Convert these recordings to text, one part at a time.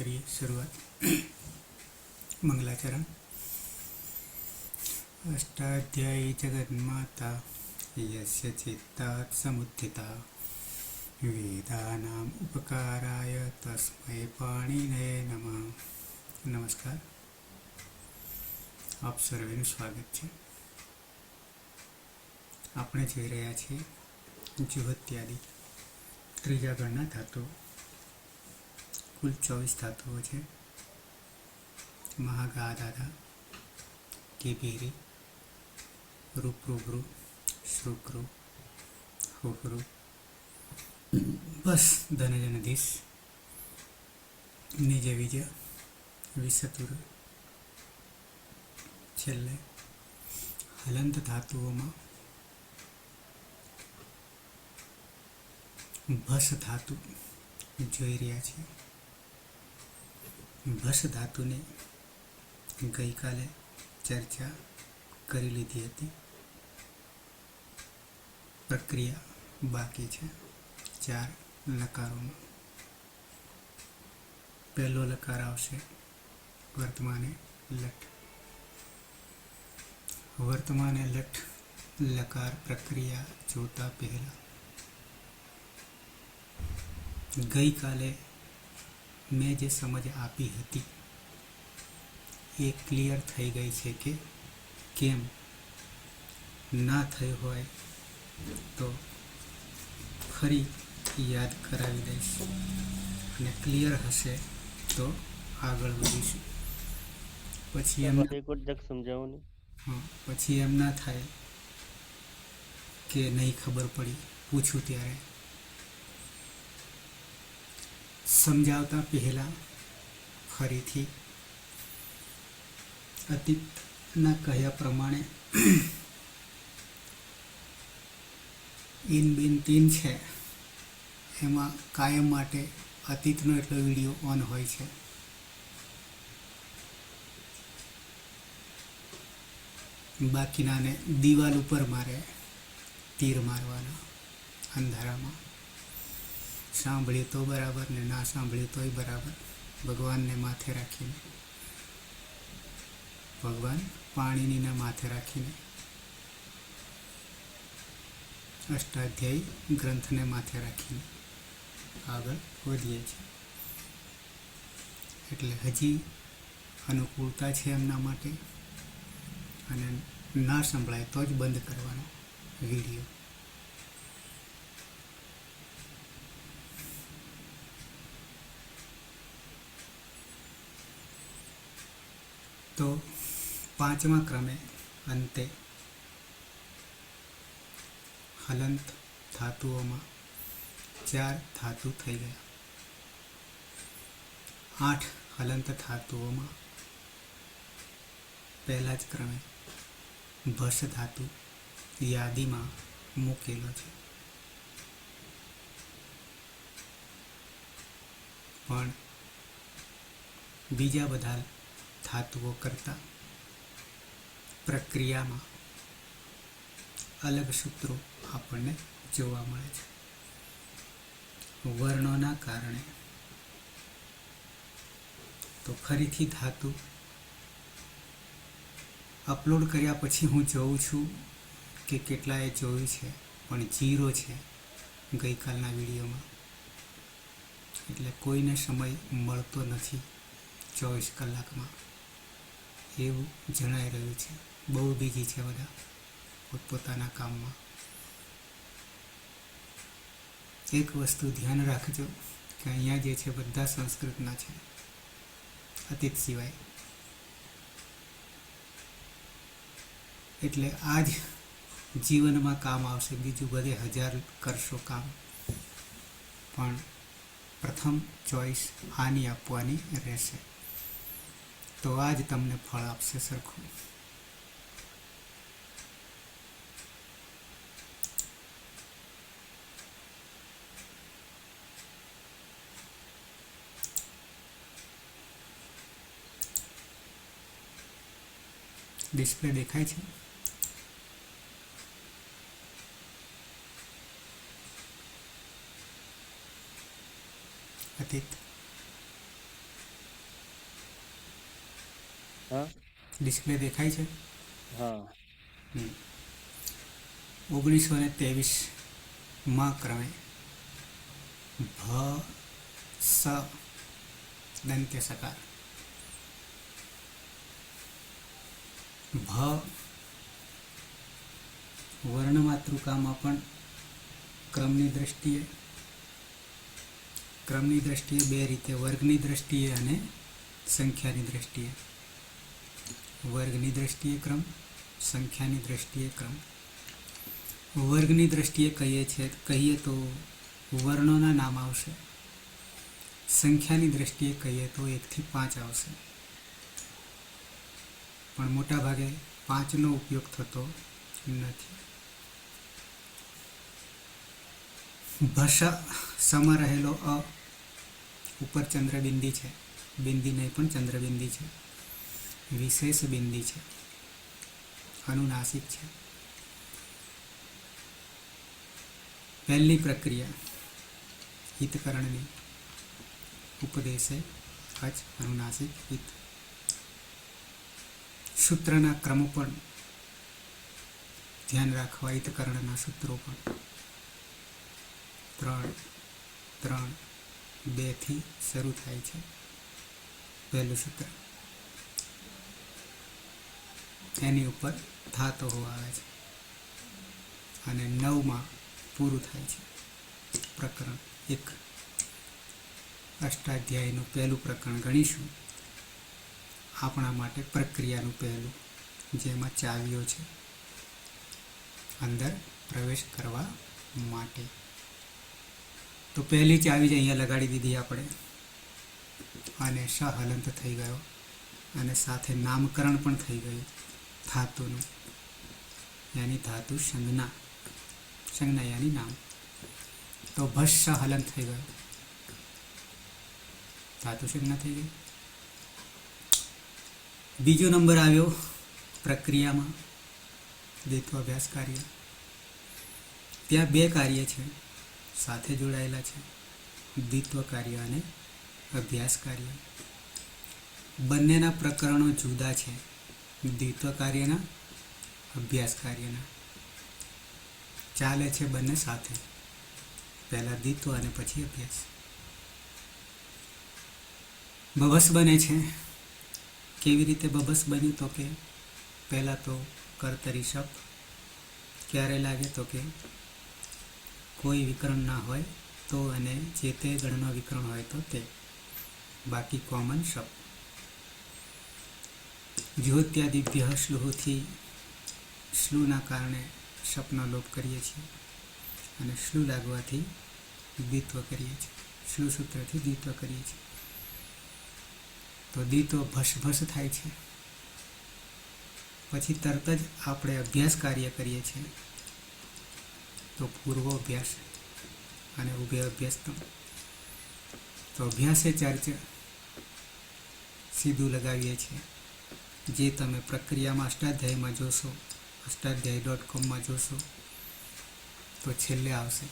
करिए शुरुआत। मंगलाचरण। अष्टाध्यायी जगन्माता यस्य चित्तात् समुत्थिता वेदानाम् उपकाराय तस्मै पाणिनये नमः। नमस्कार, આપ સર્વેનું સ્વાગત છે। આપણે જોઈ રહ્યા છીએ જુહત્યાદિ ત્રીજા ગણના ધાતુઓ। કુલ 24 ધાતુઓ છે। મહાગાધાધા, કેભીરી, રૂપરૂભૃ, શ્રુકૃ, હુહૃ, બસ ધનજનધીશ, નિજ વિજય, વિસતુર। છેલ્લે હલંત ધાતુઓમાં ભસ ધાતુ જોઈ રહ્યા છીએ। ભસ ધાતુની ગઈકાલે ચર્ચા કરી લીધી હતી। પ્રક્રિયા બાકી છે 4 લકારોમાં। પહેલો લકાર આવશે વર્તમાને લટ। વર્તમાને લટ લકાર પ્રક્રિયા જોતા પહેલા ગઈકાલે મેં જે સમજ આપી હતી એ ક્લિયર થઈ ગઈ છે કે કેમ? ના થઈ હોય તો ફરી યાદ કરાવી દઈશ, અને ક્લિયર હશે તો આગળ વધીશું। પછી એમ ના થાય કે નહીં ખબર પડી, પૂછું ત્યારે। સમજાવતા પહેલા ફરીથી અતીતના કહ્યા પ્રમાણે ઇન બિન તીન છે, એમાં કાયમ માટે અતીતનો એટલો વિડીયો ઓન હોય છે। બાકીનાને દિવાલ ઉપર મારે તીર મારવાના અંધારામાં। સાંભળ્યું તો બરાબર ને ના સાંભળ્યું તોય બરાબર, ભગવાનને માથે રાખીને, ભગવાન પાણીનીને માથે રાખીને, અષ્ટાધ્યાયી ગ્રંથને માથે રાખીને આગળ વધીએ છીએ। એટલે હજી અનુકૂળતા છે એમના માટે, અને ના સંભળાય તો જ બંધ કરવાનો વિડીયો। તો 5મા ક્રમે અંતે હલંત ધાતુઓમાં 4 ધાતુ થઈ ગયા। 8 હલંત ધાતુઓમાં પહેલા જ ક્રમે ભસ ધાતુ યાદીમાં મૂકેલો છે। પણ બીજા બધા ધાતુઓ કરતાં પ્રક્રિયામાં અલગ સૂત્રો આપણને જોવા મળે છે। વર્ણોના કારણે તો ફરીથી ધાતુ અપલોડ કર્યા પછી હું જોઉં છું કે કેટલાએ જોયું છે, પણ 0 છે ગઈકાલના વિડીયોમાં। એટલે કોઈને સમય મળતો નથી 24 કલાકમાં, એવું જણાઈ રહ્યું છે। બહુ બીજી છે બધા પોતપોતાના કામમાં। એક વસ્તુ ધ્યાન રાખજો કે અહીંયા જે છે બધા સંસ્કૃતના છે, અતીત સિવાય। એટલે આ જ જીવનમાં કામ આવશે, બીજું બધે 1000 કરશો કામ, પણ પ્રથમ ચોઈસ આની આપવાની રહેશે, તો આ જ તમને ફળ આપશે સરખું। ડિસ્પ્લે દેખાય છે? અતીત હા ડિસ્પ્લે દેખાય છે? હા 1923માં ક્રમે ભ સ દંત્ય સકાર. ભ વર્ણમાતૃકામાં પણ ક્રમની દ્રષ્ટિએ બે રીતે, વર્ગની દ્રષ્ટિએ અને સંખ્યાની દ્રષ્ટિએ. વર્ગની દ્રષ્ટિએ ક્રમ, સંખ્યાની દ્રષ્ટિએ ક્રમ. વર્ગની દ્રષ્ટિએ કહીએ તો વર્ણોના નામ આવશે. સંખ્યાની દ્રષ્ટિએ કહીએ તો 1 થી 5 આવશે. પણ મોટા ભાગે 5નો ઉપયોગ થતો નથી. ભસ સમા રહેલો અ ઉપર ચંદ્રબિંદી છે, બિંદી નહીં પણ ચંદ્રબિંદી છે, વિશેષ બિંદી છે, અનુનાસિક છે. પહેલી પ્રક્રિયા હિતકરણની, ઉપદેશે અચ અનુનાસિક હિત. સૂત્રના ક્રમ પણ ધ્યાન રાખવા. હિતકરણના સૂત્રો પણ 3, 3, 2 થી શરૂ થાય છે. પહેલું સૂત્ર, એની ઉપર ધાતો આવે છે અને 9માં પૂરું થાય છે પ્રકરણ 1. અષ્ટાધ્યાયનું પહેલું પ્રકરણ ગણીશું આપણા માટે, પ્રક્રિયાનું પહેલું, જેમાં ચાવીઓ છે અંદર પ્રવેશ કરવા માટે. તો પહેલી ચાવી જ અહીંયા લગાડી દીધી આપણે, અને શ હલંત થઈ ગયો અને સાથે નામકરણ પણ થઈ ગયું ધાતુનું, યાની ધાતુ સંજ્ઞા, સંજ્ઞા યાની નામ. તો ભસ્સ હલંત થઈ ગયો, ધાતુ સંજ્ઞા થઈ ગઈ. બીજો નંબર આવ્યો પ્રક્રિયામાં દ્વિત્વાભ્યાસ કાર્ય. ત્યાં 2 કાર્ય છે સાથે જોડાયેલા છે, દ્વિત્વ કાર્ય અને અભ્યાસ કાર્ય. બંનેના પ્રકરણો જુદા છે, દ્વિત્વ કાર્યના, અભ્યાસ કાર્યના. ચાલે છે બંને સાથે, પહેલા દ્વિત્વ અને પછી અભ્યાસ. બબસ બને છે. કેવી રીતે બબસ બન્યું? તો કે પહેલાં તો કર્તરી શપ. ક્યારે લાગે? તો કે કોઈ વિકરણ ના હોય તો, અને જે તે ગણનો વિકરણ હોય તો તે, બાકી કોમન શપ. જ્યોત્યાદિભ્ય શ્લુહોથી, શ્લુના કારણે શપનો લોપ કરીએ છીએ અને શ્લુ લાગવાથી દ્વિત્વ કરીએ છીએ, શ્લુ સૂત્રથી દ્વિત્વ કરીએ છીએ. તો દ્વિત્વ ભસ થાય છે. પછી તરત જ આપણે અભ્યાસ કાર્ય કરીએ છીએ, તો પૂર્વ અભ્યાસ અને ઉભય અભ્યાસ. તો અભ્યાસે ચર્ચ સીધું લગાવીએ છીએ, જે તમે પ્રક્રિયામાં અષ્ટાધ્યાયમાં જોશો, અષ્ટાધ્યાય.comમાં જોશો તો છેલ્લે આવશે.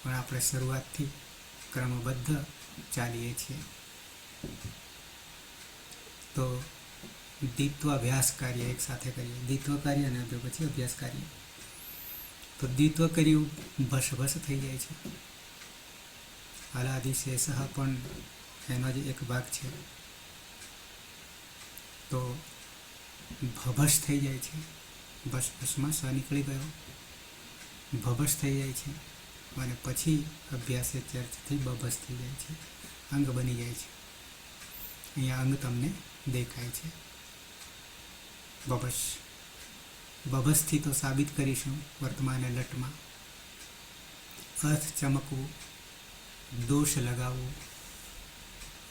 પણ આપણે શરૂઆતથી ક્રમબદ્ધ ચાલીએ છીએ. તો દ્વિત્વાભ્યાસ કાર્ય એક સાથે કરીએ, દ્વિત્વ કાર્ય અને પછી અભ્યાસ કાર્ય. તો દ્વિત્વ કર્યું ભસ થઈ જાય છે. હલાદિશેષ પણ એનો જ એક ભાગ છે. તો ભભસ થઈ જાય છે, ભસમાં સ નીકળી ગયો, ભભસ થઈ જાય છે અને પછી અભ્યાસે ચર્ચથી બબસ થઈ જાય છે, અંગ બની જાય છે. અહીંયા અંગ તમને દેખાય છે, બબસ. બબસથી તો સાબિત કરીશું વર્તમાન લટમાં. અર્થ ચમકવું, દોષ લગાવવું,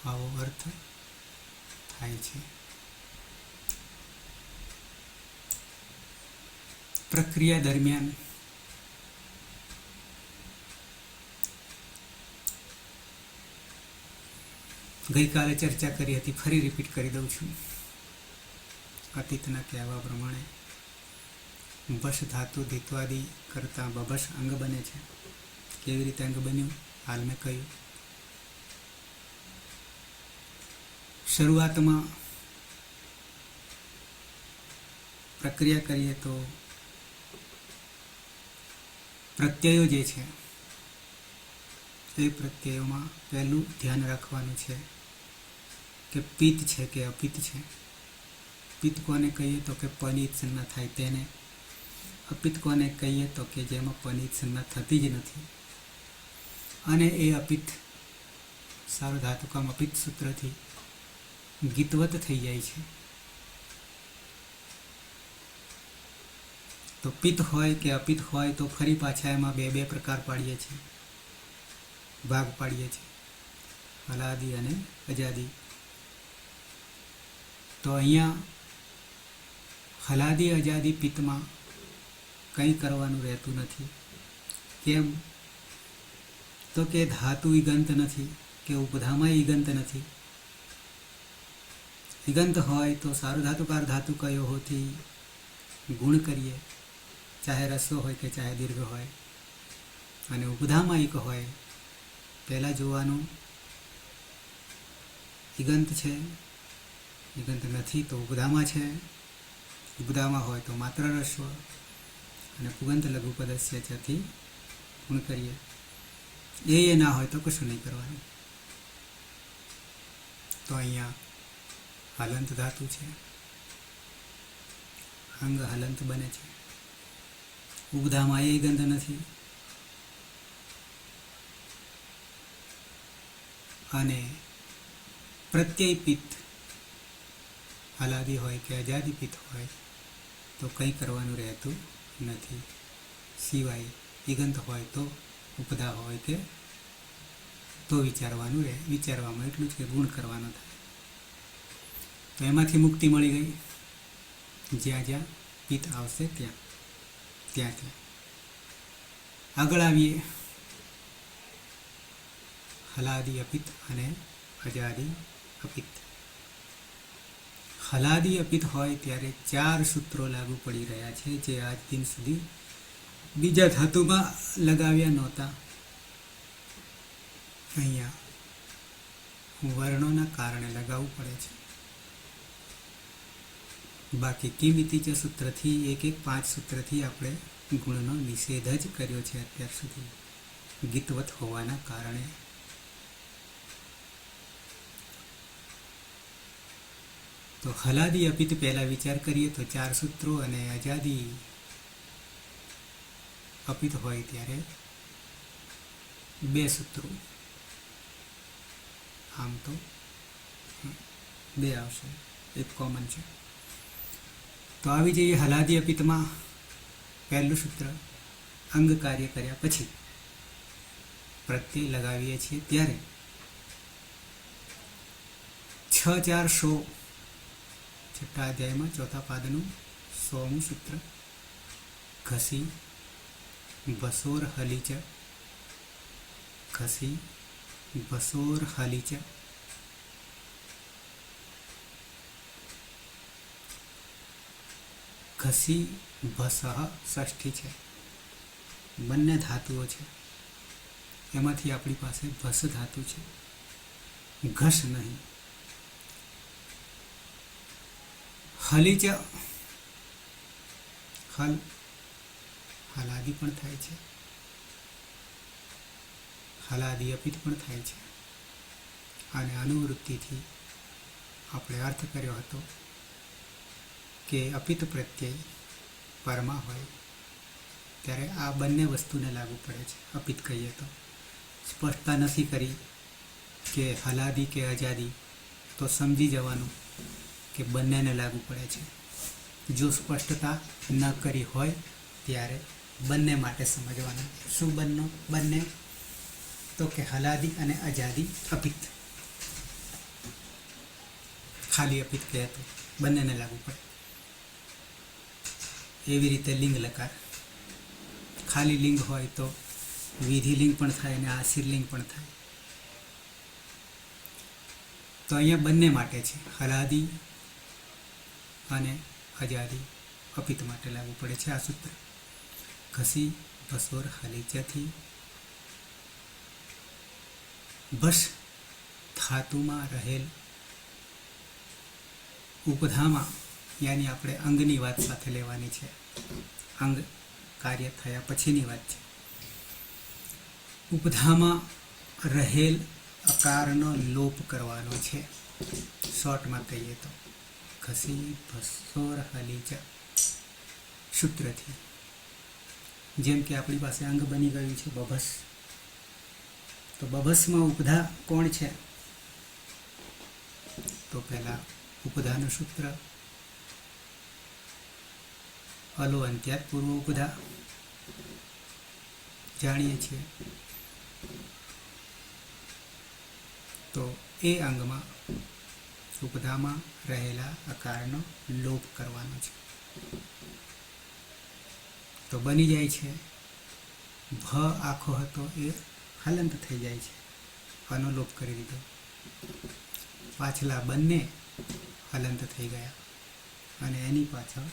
આવો અર્થ થાય છે. પ્રક્રિયા દરમિયાન ગઈકાલે ચર્ચા કરી હતી, ફરી રિપીટ કરી દઉં છું. અતીતના કહેવા પ્રમાણે બસ ધાતુ દ્વિત્વાદિ કરતાં બબસ અંગ બને છે. કેવી રીતે અંગ બન્યું? હાલ મેં કહ્યું. શરૂઆતમાં પ્રક્રિયા કરીએ તો પ્રત્યયો જે છે એ પ્રત્યયોમાં પહેલું ધ્યાન રાખવાનું છે કે પિત્ત છે કે અપિત્ત છે. પિત્ત કોને કહીએ તો કે પની સંજ્ઞા થાય તેને. અપિત્ત કોને કહીએ તો કે જેમાં પની સંજ્ઞા થતી જ નથી. અને એ અપિત્ત સાર્વધાતુકમ અપિત્ત સૂત્રથી ગીતવત થઈ જાય છે. તો પિત્ત હોય કે અપિત્ત હોય તો ફરી પાછા એમાં બે બે પ્રકાર પાડીએ છીએ, ભાગ પાડીએ છીએ, હલાદી અને અજાદી. તો અહીંયા હલાદી અજાદી પિત્તમાં કંઈ કરવાનું રહેતું નથી. કેમ તો કે ધાતુ ઈગંત નથી કે ઉપધામાં ઈગંત નથી. ઈગંત હોય તો સાર્વધાતુકાર ધાતુ કયો હોથી ગુણ કરીએ, ચાહે રસ્વ હોય કે ચાહે દીર્ઘ હોય. અને ઉપધામાં એક હોય, પહેલાં જોવાનું ઈગંત છે, ઈગંત નથી તો ઉપધામાં છે, ઉપધામાં હોય તો માત્ર રસ્વ અને પુગંત લઘુપદસ્ય છથી ગુણ કરીએ. એ ના હોય તો કશું નહીં કરવાનું. તો અહીંયા હલંત ધાતુ છે, અંગ હલંત બને છે. ઉપધામાં એ ગંધ નથી અને પ્રત્યય પિત્ત હલાદી હોય કે અજાદી પિત્ત હોય તો કંઈ કરવાનું રહેતું નથી. સિવાય ઈગંત હોય તો ઉપધા હોય કે તો વિચારવાનું રહે. વિચારવામાં એટલું જ કે ગુણ કરવાનો થાય. તો એમાંથી મુક્તિ મળી ગઈ. જ્યાં જ્યાં પિત્ત આવશે ત્યાં ત્યાં. આગળ આવીએ હલાદી અપિત્ત અને અજાદી અપિત્ત. હલાદી અપિત્ત હોય ત્યારે 4 સૂત્રો લાગુ પડી રહ્યા છે, જે આજ દિન સુધી બીજા ધાતુમાં લગાવ્યા નહોતા. અહીંયા વર્ણોના કારણે લગાવવું પડે છે. બાકી કિમિતિચ સૂત્રથી 1-1-5 સૂત્રથી આપણે ગુણનો નિષેધ જ કર્યો છે અત્યાર સુધી, ગીતવત હોવાના કારણે. તો હલાદી અપિત્ત પહેલા વિચાર કરીએ તો 4 સૂત્રો અને અજાદી અપિત્ત હોય ત્યારે 2 સૂત્રો. આમ તો 2 આવશે, એક કોમન છે. તો આવી જઈએ હલાદી અપિત્તમાં. પહેલું સૂત્ર અંગ કાર્ય કર્યા પછી પ્રત્યય લગાવીએ છીએ ત્યારે 6-4-100 છઠ્ઠા અધ્યાયમાં ચોથા પાદનું 100મું સૂત્ર. ઘસી બસોર હલીચ, ઘસી બસોર હલીચ. ઘસી ભસહ ષષ્ઠી છે, બંને ધાતુઓ છે. એમાંથી આપણી પાસે ભસ ધાતુ છે, ઘસ નહીં. હલીચ હલ હલાદી પણ થાય છે, હલાદી અપિત્ત પણ થાય છે. અને અનુવૃત્તિથી આપણે અર્થ કર્યો હતો કે અપિત્ત પ્રત્યય પરમાં હોય ત્યારે આ બંને વસ્તુને લાગુ પડે છે. અપિત્ત કહીએ તો સ્પષ્ટતા નથી કરી કે હલાદી કે અજાદી, તો સમજી જવાનું કે બંનેને લાગુ પડે છે. જો સ્પષ્ટતા ન કરી હોય ત્યારે બંને માટે સમજવાના. શું બંને? તો કે હલાદી અને અજાદી અપિત્ત. ખાલી અપિત્ત કહે તો બંનેને લાગુ પડે. એવી રીતે લિંગ લકાર. ખાલી લિંગ હોય તો વિધિલિંગ પણ થાય અને આશીર્લિંગ પણ થાય. તો અહીંયા બંને માટે છે, હલાદી અને અજાદી અપિત્ત માટે લાગુ પડે છે આ સૂત્ર. ઘસી બસોર હલીચથી બસ ધાતુમાં રહેલ ઉપધામાં યાની આપણે અંગની વાત સાથે લેવાની છે. અંગ કાર્ય થયા પછીની વાત છે. ઉપધામાં રહેલ અકારનો લોપ કરવાનો છે. શોર્ટમાં કહીએ તો ઘસી ભસોર હલીચા સૂત્રથી. જેમ કે આપણી પાસે અંગ બની ગયું છે બભસ, તો બભસમાં ઉપધા કોણ છે? તો પહેલા ઉપધાનું સૂત્ર અલો અંત્યાત પૂર્વ ઉપધા જાણીએ છીએ. તો એ અંગમાં ઉપધામાં રહેલા અકારનો લોપ કરવાનો છે. તો બની જાય છે ભ આખો હતો એ હલંત થઈ જાય છે, આનો લોપ કરી દીધો. પાછલા બંને હલંત થઈ ગયા અને એની પાછળ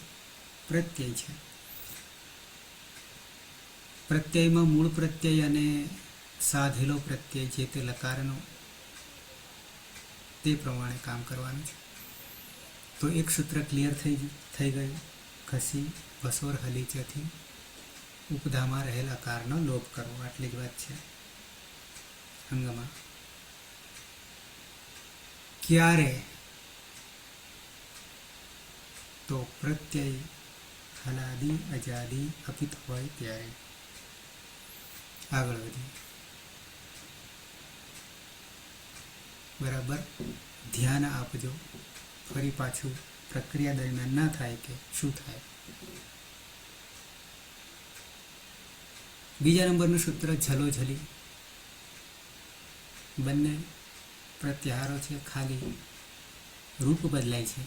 પ્રત્યય છે. પ્રત્યયમાં મૂળ પ્રત્યય અને સાધેલો પ્રત્યય જે તે લકારનો તે પ્રમાણે કામ કરવાનું છે. તો એક સૂત્ર ક્લિયર થઈ ગયું. ઘસી ભસોર હલીચાથી ઉપધામાં રહેલ અકારનો લોપ કરવો, આટલી જ વાત છે. અંગમાં ક્યારે? તો પ્રત્યય હલાદી અજાદી અપિત હોય ત્યારે. આગળ વધીએ. બરાબર ધ્યાન આપજો. ફરી પાછું પ્રક્રિયા દરમિયાન ના થાય કે શું થાય. બીજા નંબરનું સૂત્ર ઝલોઝલી. બંને પ્રત્યાહારો છે, ખાલી રૂપ બદલાય છે.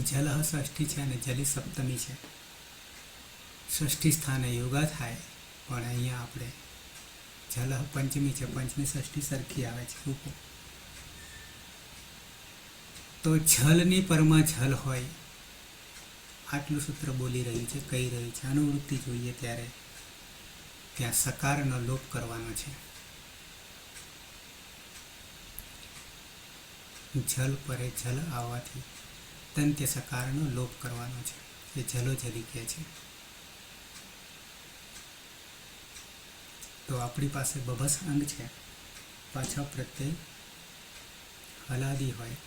જલહ ષષ્ઠી છે અને જલી સપ્તમી છે. ષષ્ઠી સ્થાને યોગા થાય, પણ અહીંયા આપણે જલહ પંચમી છે, પંચમી ષષ્ઠી સરખી આવે છે રૂપો. તો જલની પરમાં જલ હોય, આટલું સૂત્ર બોલી રહ્યું છે, કહી રહ્યું છે. અનુવૃત્તિ જોઈએ ત્યારે ત્યાં સકારનો લોપ કરવાનો છે. જલ પરે જલ આવવાથી દંત્ય સકારનો લોપ કરવાનો છે. એ જલોજલી કહે છે. તો આપણી પાસે બભસ અંગ છે, પાછળ પ્રત્યય હલાદી હોય,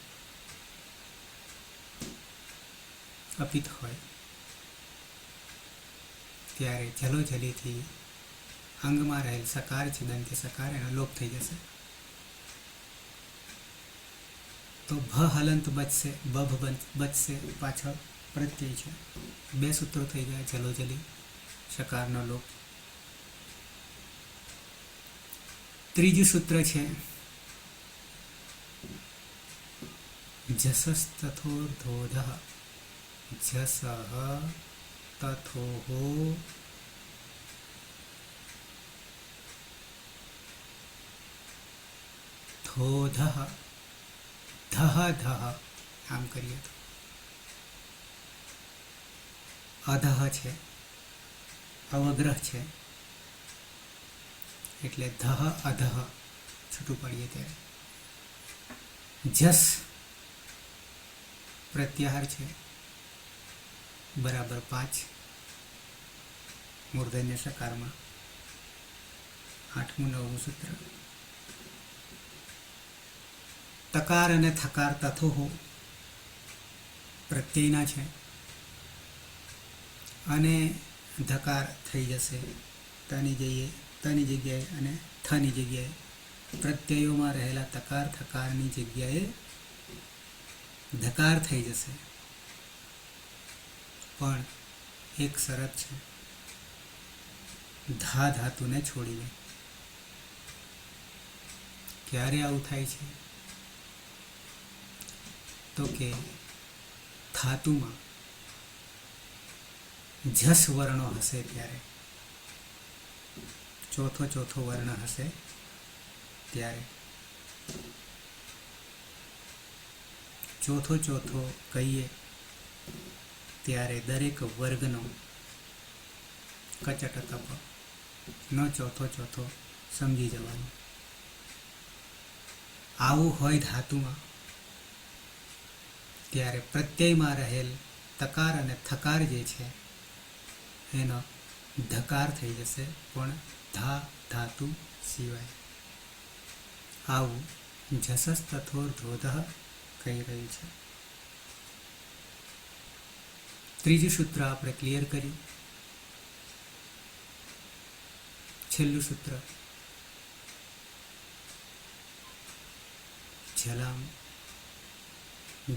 અપિત હોય, ત્યારે જલોજલીથી અંગમાં રહેલ સકાર છે દંત્ય સકાર, એનો લોપ થઈ જશે. તો ભ હલંત બચશે, બભ બચશે, પાછળ પ્રત્યય છે. બે સૂત્રો થઈ ગયા, જલોજલી સકારનો લોપ. ત્રીજું સૂત્ર છે જસસ તથોર્ધોધ. જસહ તથોહો ધોધ ધહ ધહ. આમ કરીએ તો અધહ છે, અવગ્રહ છે, એટલે ધહ અધહ છૂટું પડીએ ત્યારે. જસ પ્રત્યાહાર છે, બરાબર 5 મૂર્ધન્ય સકારમાં. 8મું 9મું સૂત્ર તકાર અને થકાર તથોહો પ્રત્યયના છે અને ધકાર થઈ જશે તની જગ્યાએ અને થની જગ્યાએ. પ્રત્યયોમાં રહેલા તકાર થકારની જગ્યાએ ધકાર થઈ જશે, પણ એક શરત છે, ધા ધાતુને છોડીને. ક્યારે આવું થાય છે? તો કે ધાતુમાં જસ વર્ણો હશે ત્યારે, ચોથો વર્ણ હશે ત્યારે. ચોથો કહીએ ત્યારે દરેક વર્ગનો કચટ તપ નો ચોથો સમજી જવાનું. આવું હોય ધાતુમાં ત્યારે પ્રત્યયમાં રહેલ તકાર અને થકાર જે છે એનો ધકાર થઈ જશે, પણ ધા ધાતુ સિવાય. આવું જસસ તથોર્ધોધ કહી રહ્યું છે. ત્રીજું સૂત્ર આપણે ક્લિયર કર્યું. છેલ્લું સૂત્ર જલામ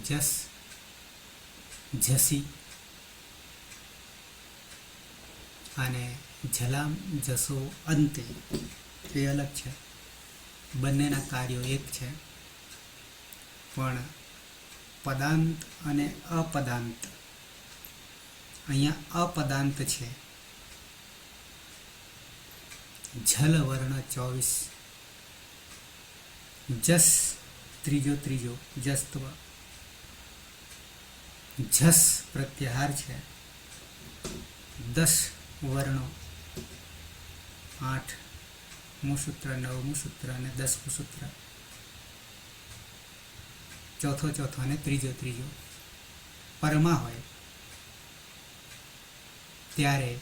જસ જસી અને જલામ જસો અંતે એ અલગ છે. બંનેના કાર્યો એક છે, પણ પદાંત અને અપદાંત, અહીંયા અપદાંત છે. જલ વર્ણ 24, જસ ત્રીજો જસ્ત્વ, જસ પ્રત્યાહાર છે. 10 વર્ણો, 8મું સૂત્ર, 9મું સૂત્ર અને 10મું સૂત્ર, ચોથો અને ત્રીજો પરમાં હોય ત્યારે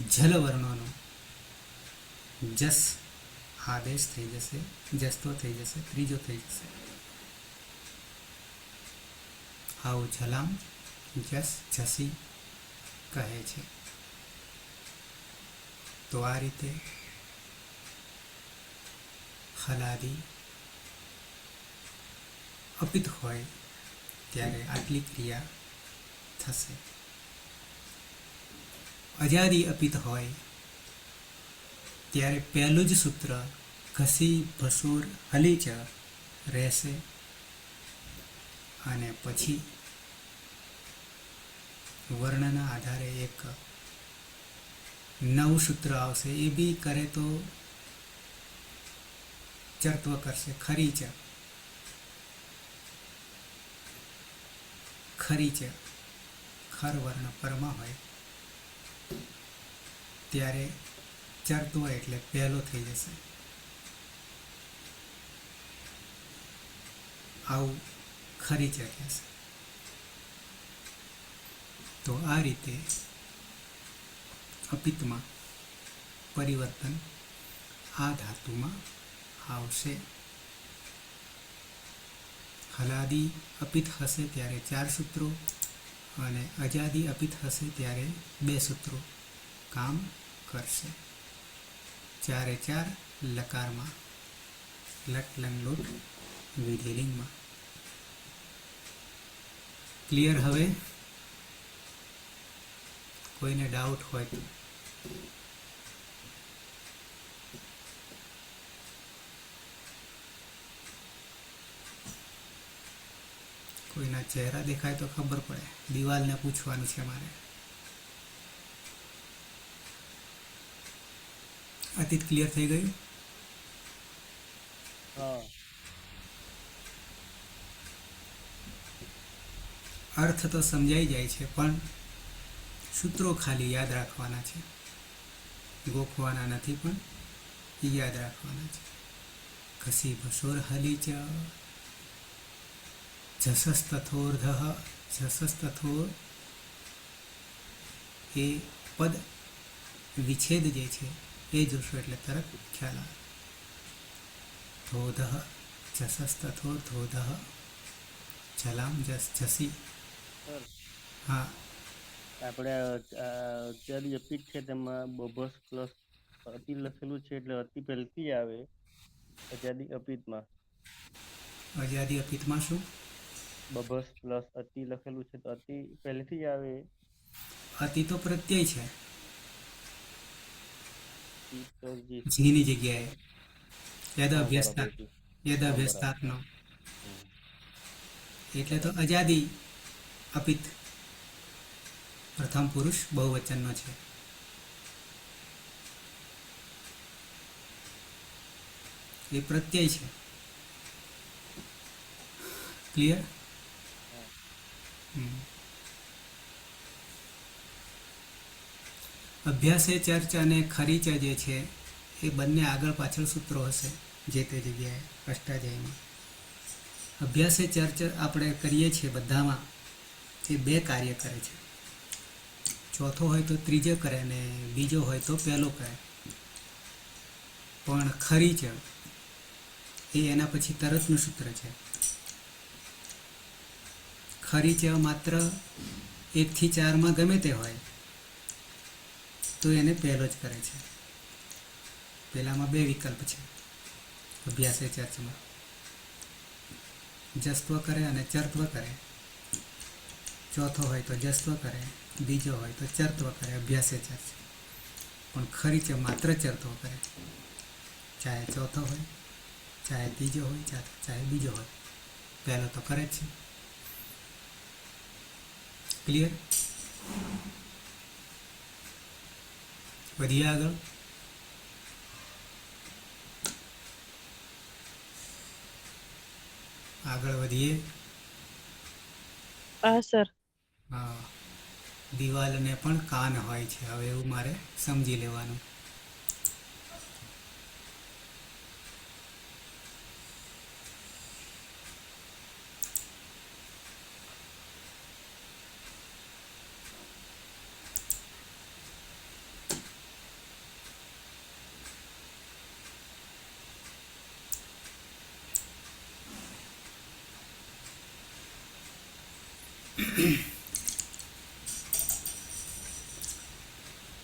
જલ વર્ણોનો જસ આદેશ થઈ જશે, જસ્તો થઈ જશે, ત્રીજો થઈ જશે. આવું જલામ જસ જસી કહે છે. તો આ રીતે હલાદી અપિત હોય ત્યારે આટલી ક્રિયા થશે. અજાદી અપિત હોય ત્યારે પહેલું જ સૂત્ર ઘસી ભસુર હલીચ રહેશે, અને પછી વર્ણના આધારે એક નવું સૂત્ર આવશે. એ બી કરે તો ચર્ત્વ કરશે. ખરીચ ખર વર્ણ પરમાં હોય ત્યારે ચર્ત્વ એટલે પહેલો થઈ જશે. આવું ખરીચ કહેશે. તો આ રીતે અપિતમાં પરિવર્તન આ ધાતુમાં આવશે. હલાદી અપિત હશે ત્યારે 4 સૂત્રો અને અજાદી અપિત હશે ત્યારે 2 સૂત્રો કામ કરશે. 4 લકારમાં, લટ લંગ લોટ વિધિલિંગમાં. ક્લિયર? હવે કોઈને ડાઉટ હોય તો કોઈના ચહેરા દેખાય તો ખબર પડે. દિવાલને પૂછવાનું છે મારે. અતીત ક્લિયર થઈ ગયું? અર્થ તો સમજાઈ જાય છે, પણ સૂત્રો ખાલી યાદ રાખવાના છે. ગોખવાના નથી, પણ યાદ રાખવાના છે. ઘસી ભસોર હલીચ, જસસ તથોર્ધઃ, જસસ તથોર એ પદ વિચ્છેદ જે છે એ જોશો એટલે તરત ખ્યાલ આવે. ધોધઃ, જસસ તથોર ધોધઃ, જલામ જસ જસી. હા, આપણે અત્યારે અપિત છે તેમાં બભસ પ્લસ અતિ લખેલું છે, એટલે અતિ પહેલથી આવે અજાદી અપિતમાં. અજાદી અપિતમાં શું? બભસ પ્લસ અતિ લખેલું છે તો અતિ પહેલેથી જ આવે. અતિ તો પ્રત્યય છે તો જે જીની જગ્યાએ. યદ હા અભ્યસ્તા, બરાબર છે. યદ હા અભ્યસ્તાત્નો. હમ, એટલે તો બરાબર. અજાદી અપિત પ્રથમ પુરુષ બહુવચનનો છે. એ પ્રત્યય છે. ક્લિયર? હા. અભ્યાસે ચર્ચ અને ખરીચ જે છે એ બંને આગળ પાછળ સૂત્રો હશે જે તે જગ્યાએ અષ્ટાધ્યાયમાં. અભ્યાસે ચર્ચ આપણે કરીએ છીએ બધામાં એ બે કાર્ય કરે છે. ચોથો હોય તો ત્રીજો કરે ને બીજો હોય તો પહેલો કરે. પણ ખરી ચ એ એના પછી તરતનું સૂત્ર છે. ખરી ચ માત્ર 1 થી 4 ગમે તે હોય તો એને પહેલો જ કરે છે. પહેલામાં બે વિકલ્પ છે અભ્યાસે ચર્ચમાં, જસ્ત્વ કરે અને ચર્ત્વ કરે. ચોથો હોય તો જસ્ત્વ કરે, બીજો હોય તો ચર્ત્વ કરે અભ્યાસે ચર્ચ. પણ ખરી છે માત્ર ચર્ત્વ કરે, ચાહે ચોથો હોય, ચાહે ત્રીજો હોય, ચાહે બીજો હોય, પહેલો તો કરે જ છે. ક્લિયર? વધીએ આગળ. આગળ વધીએ. હા સર. હા, દિવાલને પણ કાન હોય છે. હવે એવું મારે સમજી લેવાનું.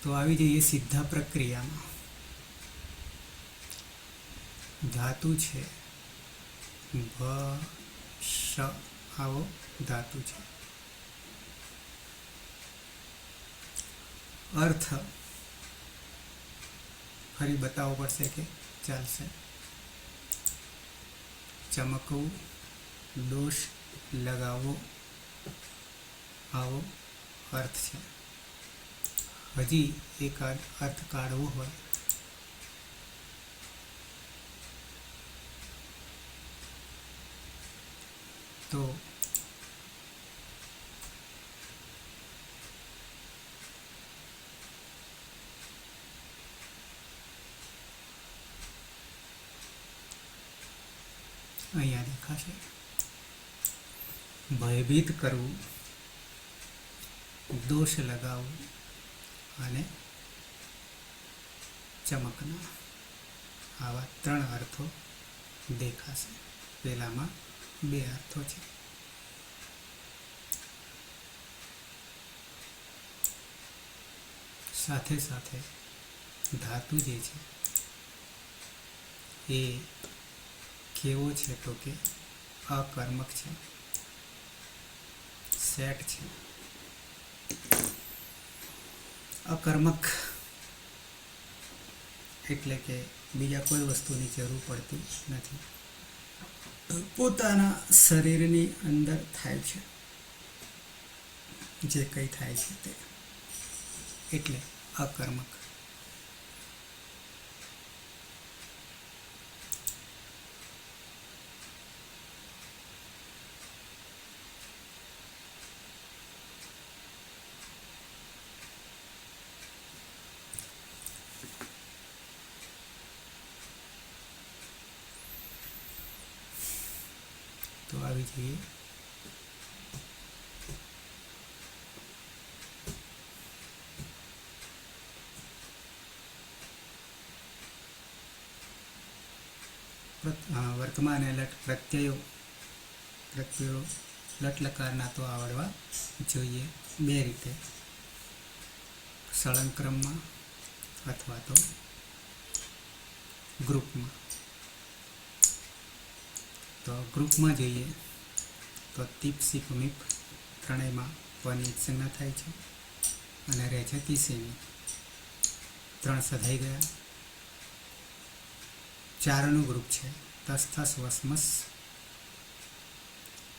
તો આવી જઈએ સીધા પ્રક્રિયામાં. ધાતુ છે ભ આવો ધાતુ છે. અર્થ ફરી બતાવવો પડશે કે ચાલશે? ચમકવું, દોષ લગાવવો, આવો અર્થ છે. હજી એક અર્થ કાઢવો હોય તો અહીંયા દેખાશે. ભયભીત કરવું, દોષ લગાવવું અને ચમકના, આવા 3 અર્થો દેખાશે. પહેલામાં 2 અર્થો છે. સાથે સાથે ધાતુ જે છે એ કેવો છે તો કે અકર્મક છે, સેટ છે. અકર્મક એટલે કે બીજા કોઈ વસ્તુની જરૂર પડતી નથી, પોતાના શરીરની અંદર થાય છે જે કંઈ થાય છે તે, એટલે અકર્મક. તો આવી જઈએ વર્તમાન એ લટ પ્રત્યયો લટ લકારના તો આવડવા જોઈએ 2 રીતે, સળંગ ક્રમમાં અથવા તો ગ્રુપમાં. તો ગ્રુપમાં જોઈએ તો તીપ સીપ મીપ ત્રણેયમાં પની સંજ્ઞા થાય છે અને રહે છે તીસેની. 3 સધાઈ ગયા. 4નું ગ્રુપ છે તસ થસ વસ મસ.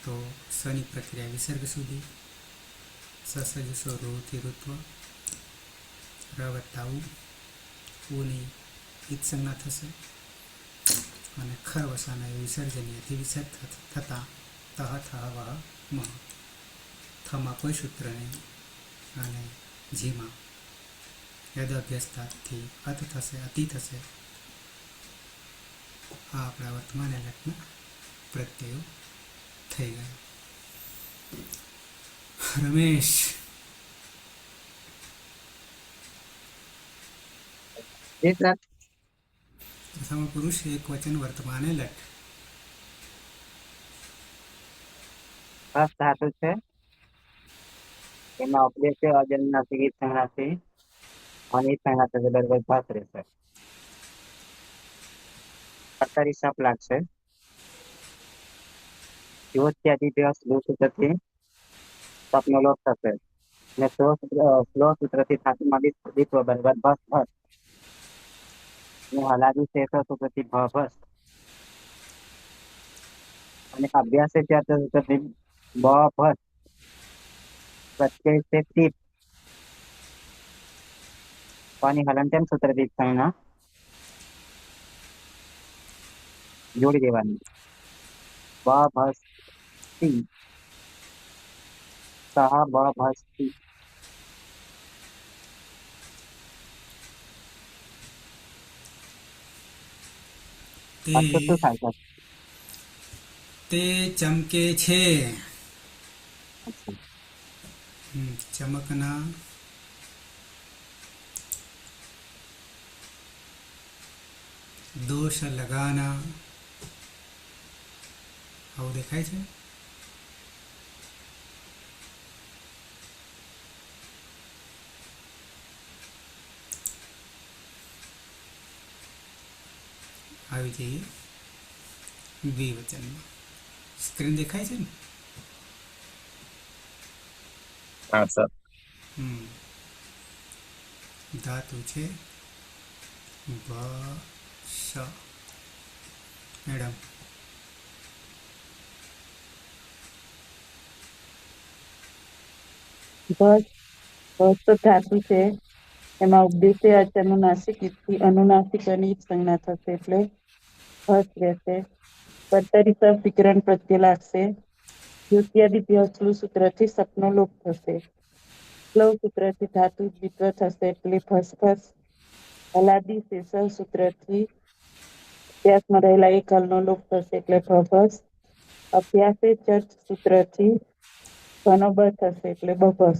તો સની પ્રક્રિયા વિસર્ગ સુધી, સસજસો રૂથી ઋત્વ, ર વત્તા ઉની ઈત સંજ્ઞા થશે અને ખર વસાના વિસર્જનીયથી વિસર્ગ થતાં તહ થહ વહ મહ. થમાં કોઈ સૂત્ર નહીં અને જીમાં યદ અભ્યસ્તાથી અત થશે, અતિ થશે. આ આપણા વર્તમાન લટના પ્રત્યયો થઈ ગયું. રમેશ, જી સર. પ્રથમ પુરુષ એક વચન વર્તમાને લટ. ફર્સ્ટ ધાતુ છે એમાં ઉપદેશ અજન્મનાથી ગીત સંજ્ઞાથી અને સંજ્ઞા થશે બરાબર ભાસ રહેશે. કર્તારી સપ લાગશે. યોત્યાદિ દિવસ સ્લો સૂત્રથી સપનો લોપ થશે અને સ્લો સૂત્રથી ધાતુમાં દીત્વ બરાબર ભસ ભસ. અને હલાદી શેષ સૂત્રથી ભ ભસ અને અભ્યાસ સૂત્રથી બ ભસ. પ્રત્યય છે ટીપ પાણી હલનચલન સૂત્રથી સંજ્ઞા જોડી દેવાની. બ ભસ ટી સહ બ ભસ ટી. અર્થ શું થાય છે? તે ચમકે છે. અચ્છા. ચમકના દોષ લગાના. આવું દેખાય છે. આવી જઈએ દ્વિવચનમાં. સ્ક્રીન દેખાય છે ને? હા સર. ધાતુ છે ભસ. મેડમ, ભસ ભસ ધાતુ છે એમાં ઉપદેશે અનુનાસિક થી અનુનાસિક અને સંજ્ઞા થશે એટલે ભસ રહેશે. કર્તરી સબ વિકરણ પ્રત્યે લાગશે. દ્વિતીયાદિ સૂત્રથી સપનો લોપ થશે. સ્લવ સૂત્રથી ધાતુ દ્વિત્વ થશે એટલે ભસ ભસ. હલાદી શેષ સૂત્રથી અભ્યાસમાં રહેલા એક હલનો લોપ થશે એટલે ભભસ. અભ્યાસે ચર્ચ સૂત્રથી ઘનો બ થશે એટલે બભસ.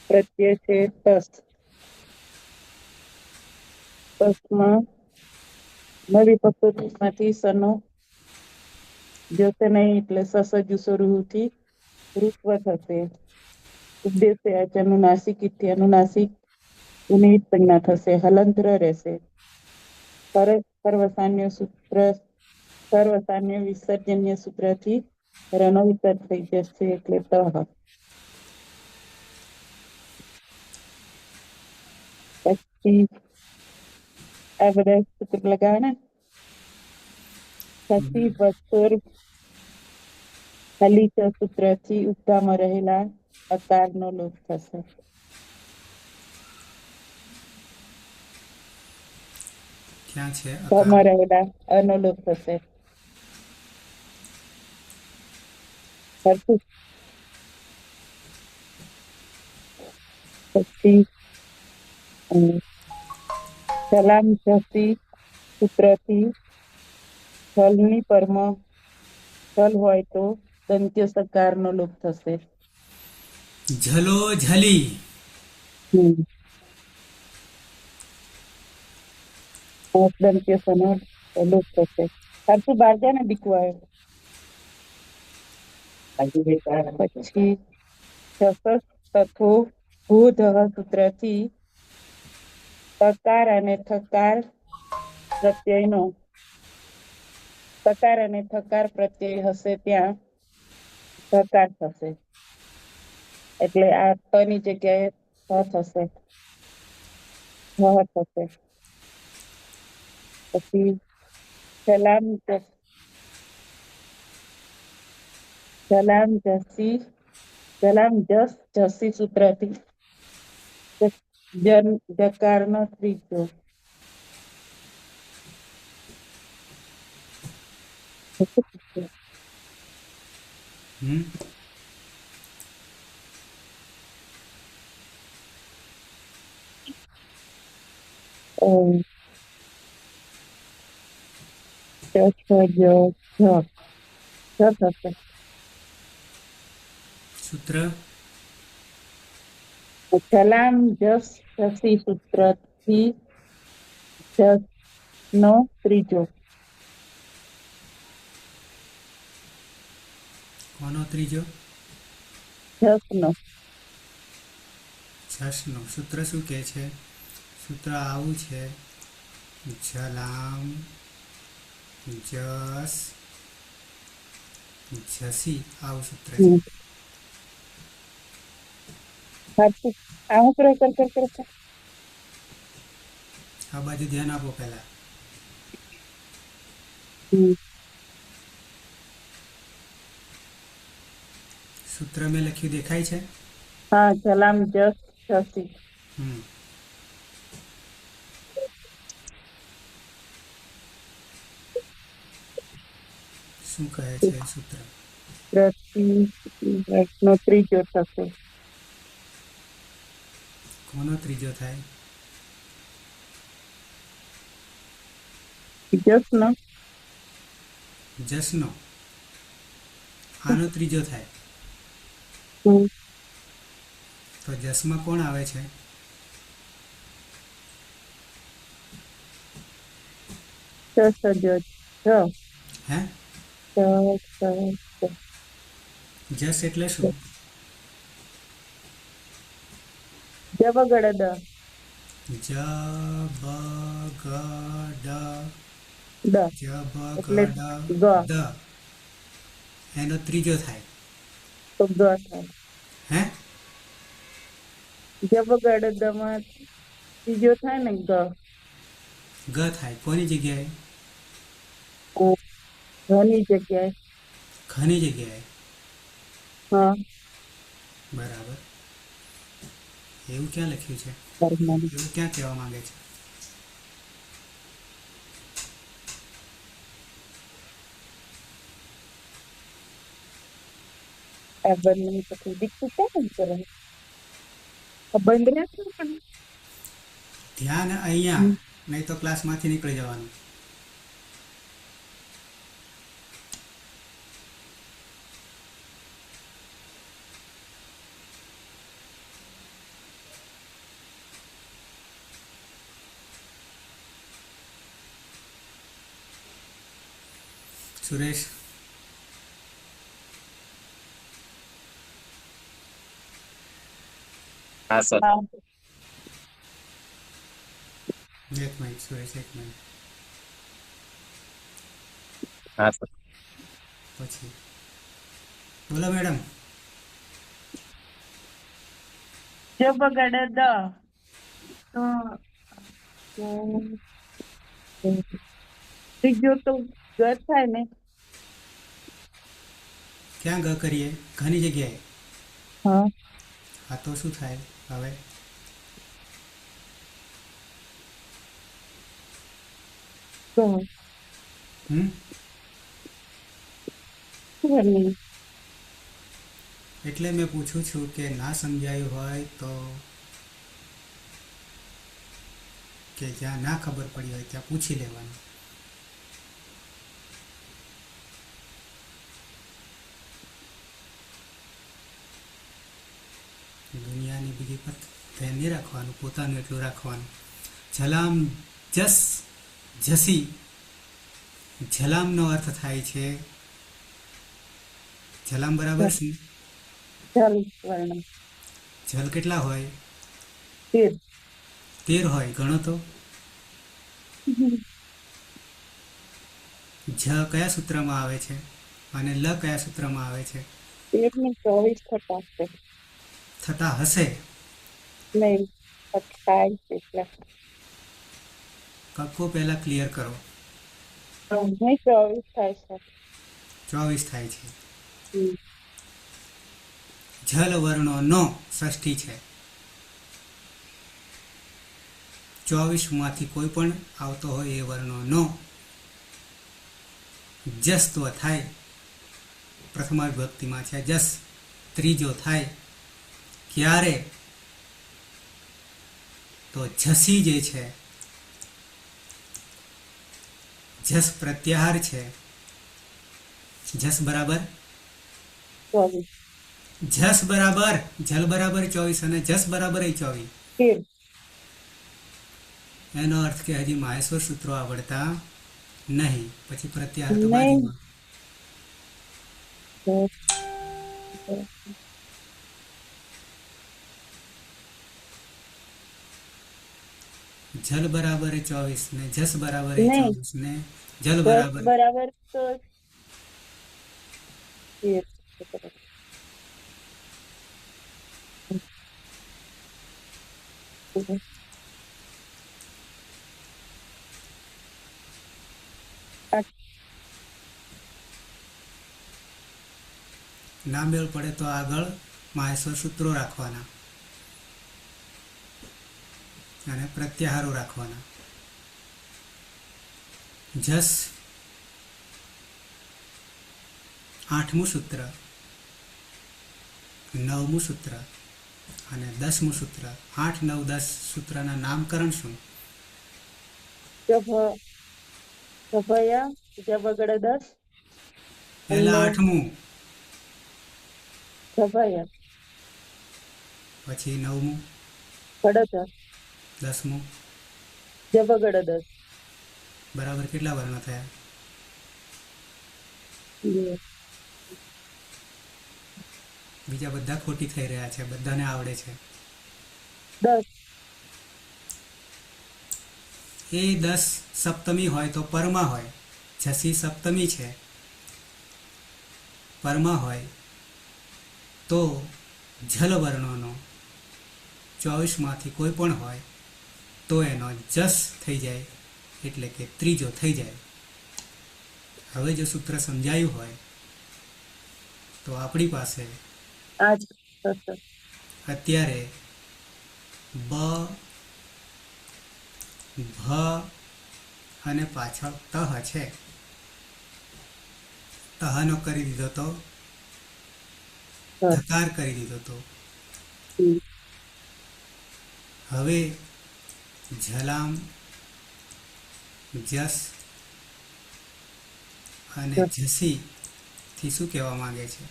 પ્રત્યય છે તસ. તસમાં નવી પદ્ધતિમાંથી સનો જશે નહીં એટલે સસજુ સ્વરૂપથી રૂત્વ થશે. ઉપદેશે અનુનાસિક ઇથી અનુનાસિક ગુણિત સંજ્ઞા થશે. હલંત્ર રહેશે. સર્વસાન્ય સૂત્ર સર્વસાન્ય વિસર્જન્ય સૂત્રથી રનો વિસર્ગ થઈ જશે એટલે તહ. પછી આ બધા સૂત્ર લગાવવાના. પછી વસ્તુર હલી સૂત્રથી ઉદ્ગામાં રહેલા અકારનો લોપ થશે. ક્યાં છે ઘમાં અકાર? રહેલા અનો લોપ થશે. પછી સલામ જસી સૂત્રથી છલની પરમ છલ હોય તો દંત્ય સકારનો લોપ થશે. ઝલો ઝલી. દંત્ય સનો લોપ થશે. હરતું બહાર જાય ને દીકવાય. પછી જસસ તથો ભૂધ સૂત્રથી તકાર અને થકાર પ્રત્યયનો તકાર અને થકાર પ્રત્યય હશે ત્યાં થકાર થશે એટલે આ તની જગ્યાએ થશે. થશે. પછી સલામ જસી સૂત્રથી જકારનો ત્રીજો થશે. સૂત્ર જલામ જસ જસી સૂત્રથી જસ નો ત્રીજો. કોનો ત્રીજો? જસ નો. જસનો. સૂત્ર શું કહે છે? સૂત્ર આવું છે, જલામ જસ જસી, આવું સૂત્ર છે. સાચું. આ હું કર. આ બાજુ ધ્યાન આપો પહેલા. સૂત્ર મેં લખ્યું દેખાય છે? હા, જલામ જસ જસી. હમ શું કહે છે સૂત્ર? પ્રતિ નો ત્રીજો થશે. કોનો ત્રીજો થાય? જસ નો. જસનો. આનો ત્રીજો થાય તો જસમાં કોણ આવે છે? હે? જસ એટલે શું? જબગડ જ બ ગ ડ દ જ બ ગ એટલે ડ ગ દ, એનો ત્રીજો થાય. તો ગ થાય. હે? જબગડ દ માં ત્રીજો થાય ને ગ. ગ થાય. કોની જગ્યાએ? ઘની જગ્યાએ. ઘની જગ્યાએ. હા. બરાબર. એવું ક્યાં લખ્યું છે? બરાબર. એવું ક્યાં કહેવા માંગે છે? આ બંને પછી દીકતું કેમ કરે? બંધ રાખવું પણ. ધ્યાન અહીંયા, નહીં તો ક્લાસમાંથી નીકળી જવાનું. સુરેશ, હા સર. એક મિનિટ સુરેશ, એક મિનિટ. હા સર. પછી બોલો મેડમ. જબગડ દ ત્રીજો તો ગ થાય ને. ક્યાં ગ કરીએ? ઘણી જગ્યાએ. હા. હા તો શું થાય હવે? એટલે મેં પૂછું છું કે ના સમજાયું હોય તો, કે જ્યાં ના ખબર પડી હોય ત્યાં પૂછી લેવાનું. દુનિયાની બીજી પર ધ્યાન નહીં રાખવાનું, પોતાનું એટલું રાખવાનું. જલામ જસ જસી. જલામનો અર્થ થાય છે, જલામ બરાબર છે. જલ વર્ણ જલ કેટલા હોય? 13. 13 હોય. ગણો તો. જ કયા સૂત્રમાં આવે છે અને લ કયા સૂત્રમાં આવે છે? 13 ને 24 થતા છે. થતા હશે. નહીં, 28 એટલે. કક્કો પહેલા ક્લિયર કરો. નહીં, 24 થાય છે. 24 થાય છે. જલ વર્ણોનો ષષ્ઠી છે. 24 માંથી કોઈ પણ આવતો હોય એ વર્ણોનો જસ્ત્વ થાય. પ્રથમા વિભક્તિમાં છે જસ. ત્રીજો થાય ક્યારે? તો જસી જે છે, જસ પ્રત્યાહાર છે, જસ બરાબર 24 જસ બરાબર જલ બરાબર 24 અને જસ બરાબર 24. સ્થિર એનો અર્થ કે હજી માહેશ્વર સૂત્રો આવડતા નહીં. પછી પ્રત્યાહાર તો નહીં. બાજુમાં. જલ બરાબર 24 ને જસ બરાબર નહીં. 24 ને જલ દસ બરાબર બરાબર તો સ્થિર. ના મેળ પડે તો આગળ માહેશ્વર સૂત્રો રાખવાના અને પ્રત્યાહારો રાખવાના. જસ 8મું સૂત્ર, 9મું સૂત્ર અને 10મું સૂત્ર. 8, 9, 10 સૂત્રના નામકરણ શું? જભયા જબગડ 10 પહેલા 8મું, જભયા પછી 9મું, ગડદ 10મું. જબગડ 10 બરાબર કેટલા વર્ણ થયા? બીજા બધા ખોટી થઈ રહ્યા છે, બધાને આવડે છે. 10 એ 10 સપ્તમી હોય તો પરમાં હોય. જસી સપ્તમી છે, પરમાં હોય તો જલ વર્ણોનો 24માંથી કોઈ પણ હોય તો એનો જસ થઈ જાય, એટલે કે ત્રીજો થઈ જાય. હવે જો સૂત્ર સમજાયું હોય તો આપણી પાસે આજ અત્યારે બ, ભ અને પાછળ તહ છે. તહનો કરી દીધો તો ધકાર કરી દીધો તો. હવે જલામ, જસ અને જસી થી શું કહેવા માંગે છે?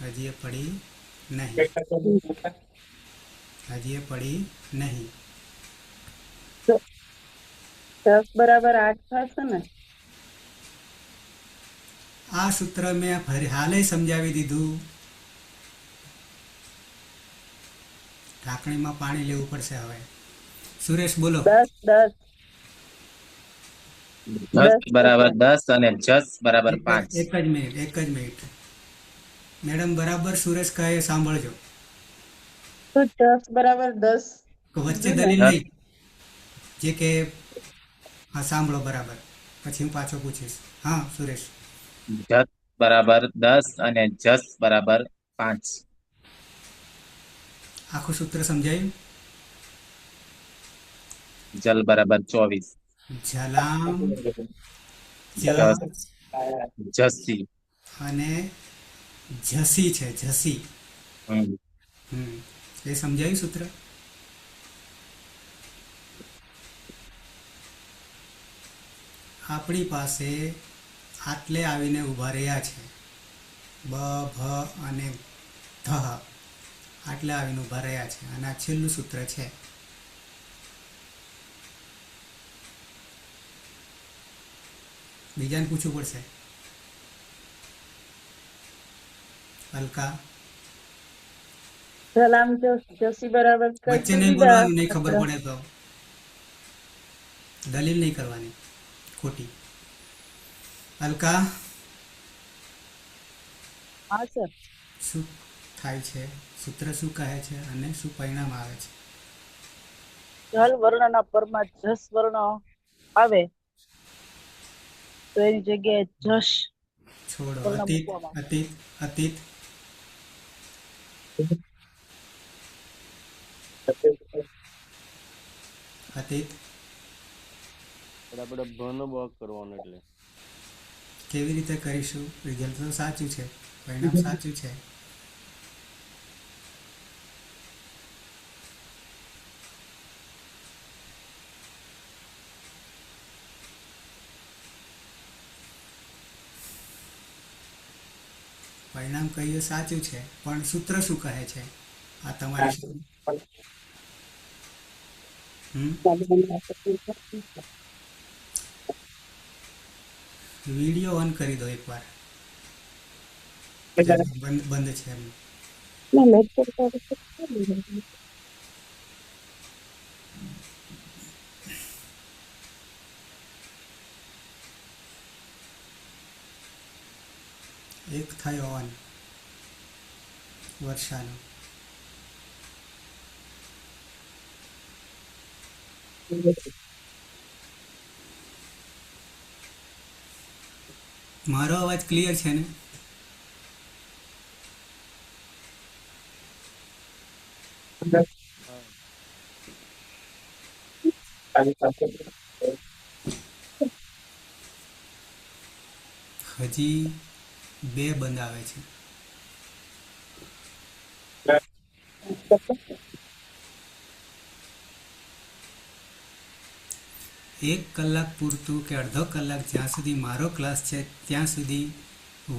હજી એ પડી નહીં, હજી એ પડી નહીં. 10 બરાબર 8 થશે ને? આ સૂત્ર મેં હાલે સમજાવી દીધું. ઢાંકણીમાં પાણી લેવું પડશે હવે. સુરેશ બોલો. 10 10 બરાબર 10 અને જસ બરાબર 5. એક જ મિનિટ. મેડમ બરાબર સુરેશ કહે એ સાંભળજો. તો 10 બરાબર 10 વચ્ચે દલીલ નહીં, જે કે હા સાંભળો બરાબર, પછી હું પાછો પૂછીશ. હા સુરેશ. જસ બરાબર 10 અને જસ બરાબર 5. આખું સૂત્ર સમજાયું? જલ બરાબર 24. જલામ, જસ જસી. અને જસી છે, જસી. હમ. એ સમજાયું સૂત્ર? આપણી પાસે આટલે આવીને ઊભા રહ્યા છે. બ, ભ અને ધ આટલે આવીને ઊભા રહ્યા છે અને આ છેલ્લું સૂત્ર છે. બીજાને પૂછવું પડશે. અલકા જલામ જસી બરાબર વચ્ચે નહીં બોલવાનું, નહીં ખબર પડે તો દલીલ નહીં કરવાની ખોટી. અલકા હા સર. શું થાય છે? સૂત્ર શું કહે છે અને શું પરિણામ આવે છે? જલ વર્ણના પરમાં જસ વર્ણ આવે તો એની જગ્યાએ જશ છોડો. વર્ણ અતીત, મૂકવામાં આવે. અતીત, અતીત. અતીત આપણે ભનો ભાગ કરવાનો એટલે કેવી રીતે કરીશું? રિઝલ્ટ તો સાચું છે, પરિણામ સાચું છે. પરિણામ કહ્યું સાચું છે, પણ સૂત્ર શું કહે છે? આ તમારી વિડીયો ઓન કરી દો એકવાર. બંધ છે એમ. એક થયો ઓન વર્ષાનો. મારો અવાજ ક્લિયર છે ને? હજી 2 બંધ આવે છે. એક કલાક પૂરતું કે અડધો કલાક જ્યાં સુધી મારો ક્લાસ છે ત્યાં સુધી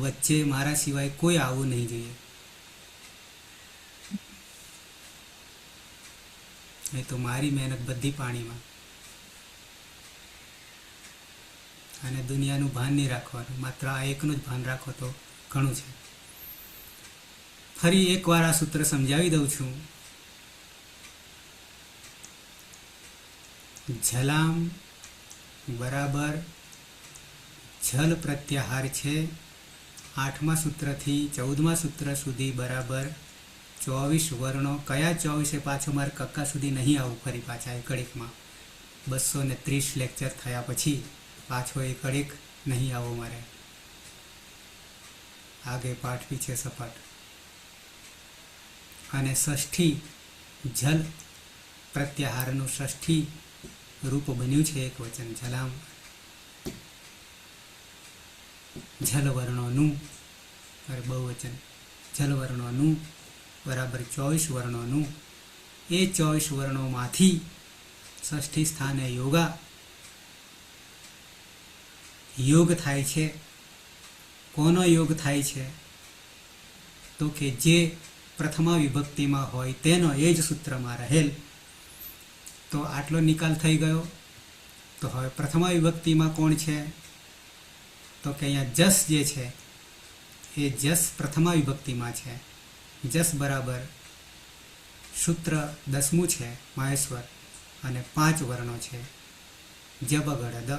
વચ્ચે મારા સિવાય કોઈ આવવું નહીં જોઈએ. નહીં તો મારી મહેનત બધી પાણીમાં. અને દુનિયાનું ભાન નહીં રાખવાનું, માત્ર આ એકનું જ ભાન રાખો તો ઘણું છે. ફરી એકવાર આ સૂત્ર સમજાવી દઉં છું. ઝલામ બરાબર ઝલ પ્રત્યાહાર છે. 8મા સૂત્રથી 14મા સૂત્ર સુધી બરાબર 24 વર્ણો. કયા 24? પાછો મારે કક્કા સુધી નહીં આવું ફરી પાછા એકડેકમાં. 230 લેક્ચર થયા પછી પાછો એકડેક નહીં આવો મારે. આગે પાઠ પીછે સપાટ. અને ષષ્ઠી જલ પ્રત્યાહારનું ષષ્ઠી રૂપ બન્યું છે એક વચન જલામ. જલવર્ણોનું બહુવચન જલવર્ણોનું બરાબર 24 વર્ણોનું. એ 24 વર્ણોમાંથી ષષ્ઠી સ્થાને યોગા યોગ થાય છે. કોનો યોગ થાય છે? તો કે જે પ્રથમા વિભક્તિમાં હોય તેનો, એ જ સૂત્રમાં રહેલ. તો આટલો નિકાલ થઈ ગયો. તો હવે પ્રથમા વિભક્તિમાં કોણ છે? તો કે અહીંયા જસ જે છે એ જસ પ્રથમા વિભક્તિમાં છે. જસ બરાબર સૂત્ર 10મું છે માહેશ્વર, અને 5 વર્ણો છે. જબ ગડ દ,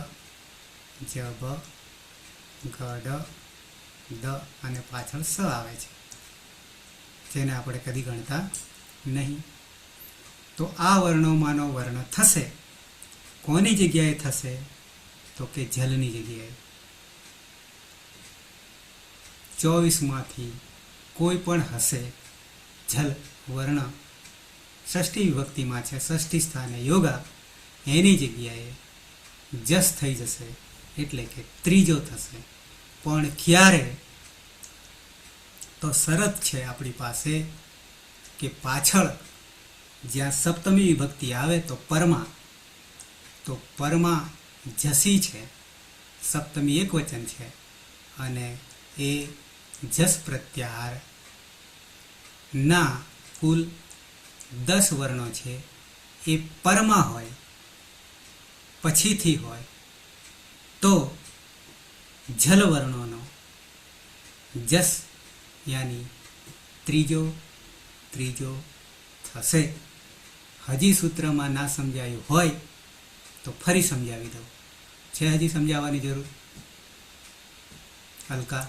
જબ ગડ દ, અને પાછળ સ આવે છે, જેને આપણે કદી ગણતા નહીં. તો આ વર્ણોમાંનો વર્ણ થશે. કોની જગ્યાએ થશે? તો કે જલની જગ્યાએ. 24માંથી કોઈ પણ હશે જલ વર્ણ, ષષ્ઠી વિભક્તિમાં છે, ષષ્ઠી સ્થાને યોગા, એની જગ્યાએ જસ થઈ જશે, એટલે કે ત્રીજો થશે. પણ ક્યારે? તો શરત છે આપણી પાસે કે પાછળ જ્યાં સપ્તમી વિભક્તિ આવે તો પરમાં, તો પરમાં જસી છે, સપ્તમી એક વચન છે, અને એ જસ પ્રત્યાહાર ના કુલ 10 વર્ણો છે એ પરમાં હોય, પછીથી હોય, તો જલ વર્ણોનો જસ યાની ત્રીજો થશે. હજી સૂત્રમાં ના સમજાયું હોય તો ફરી સમજાવી દઉં. છે હજી સમજાવવાની જરૂર? હલકા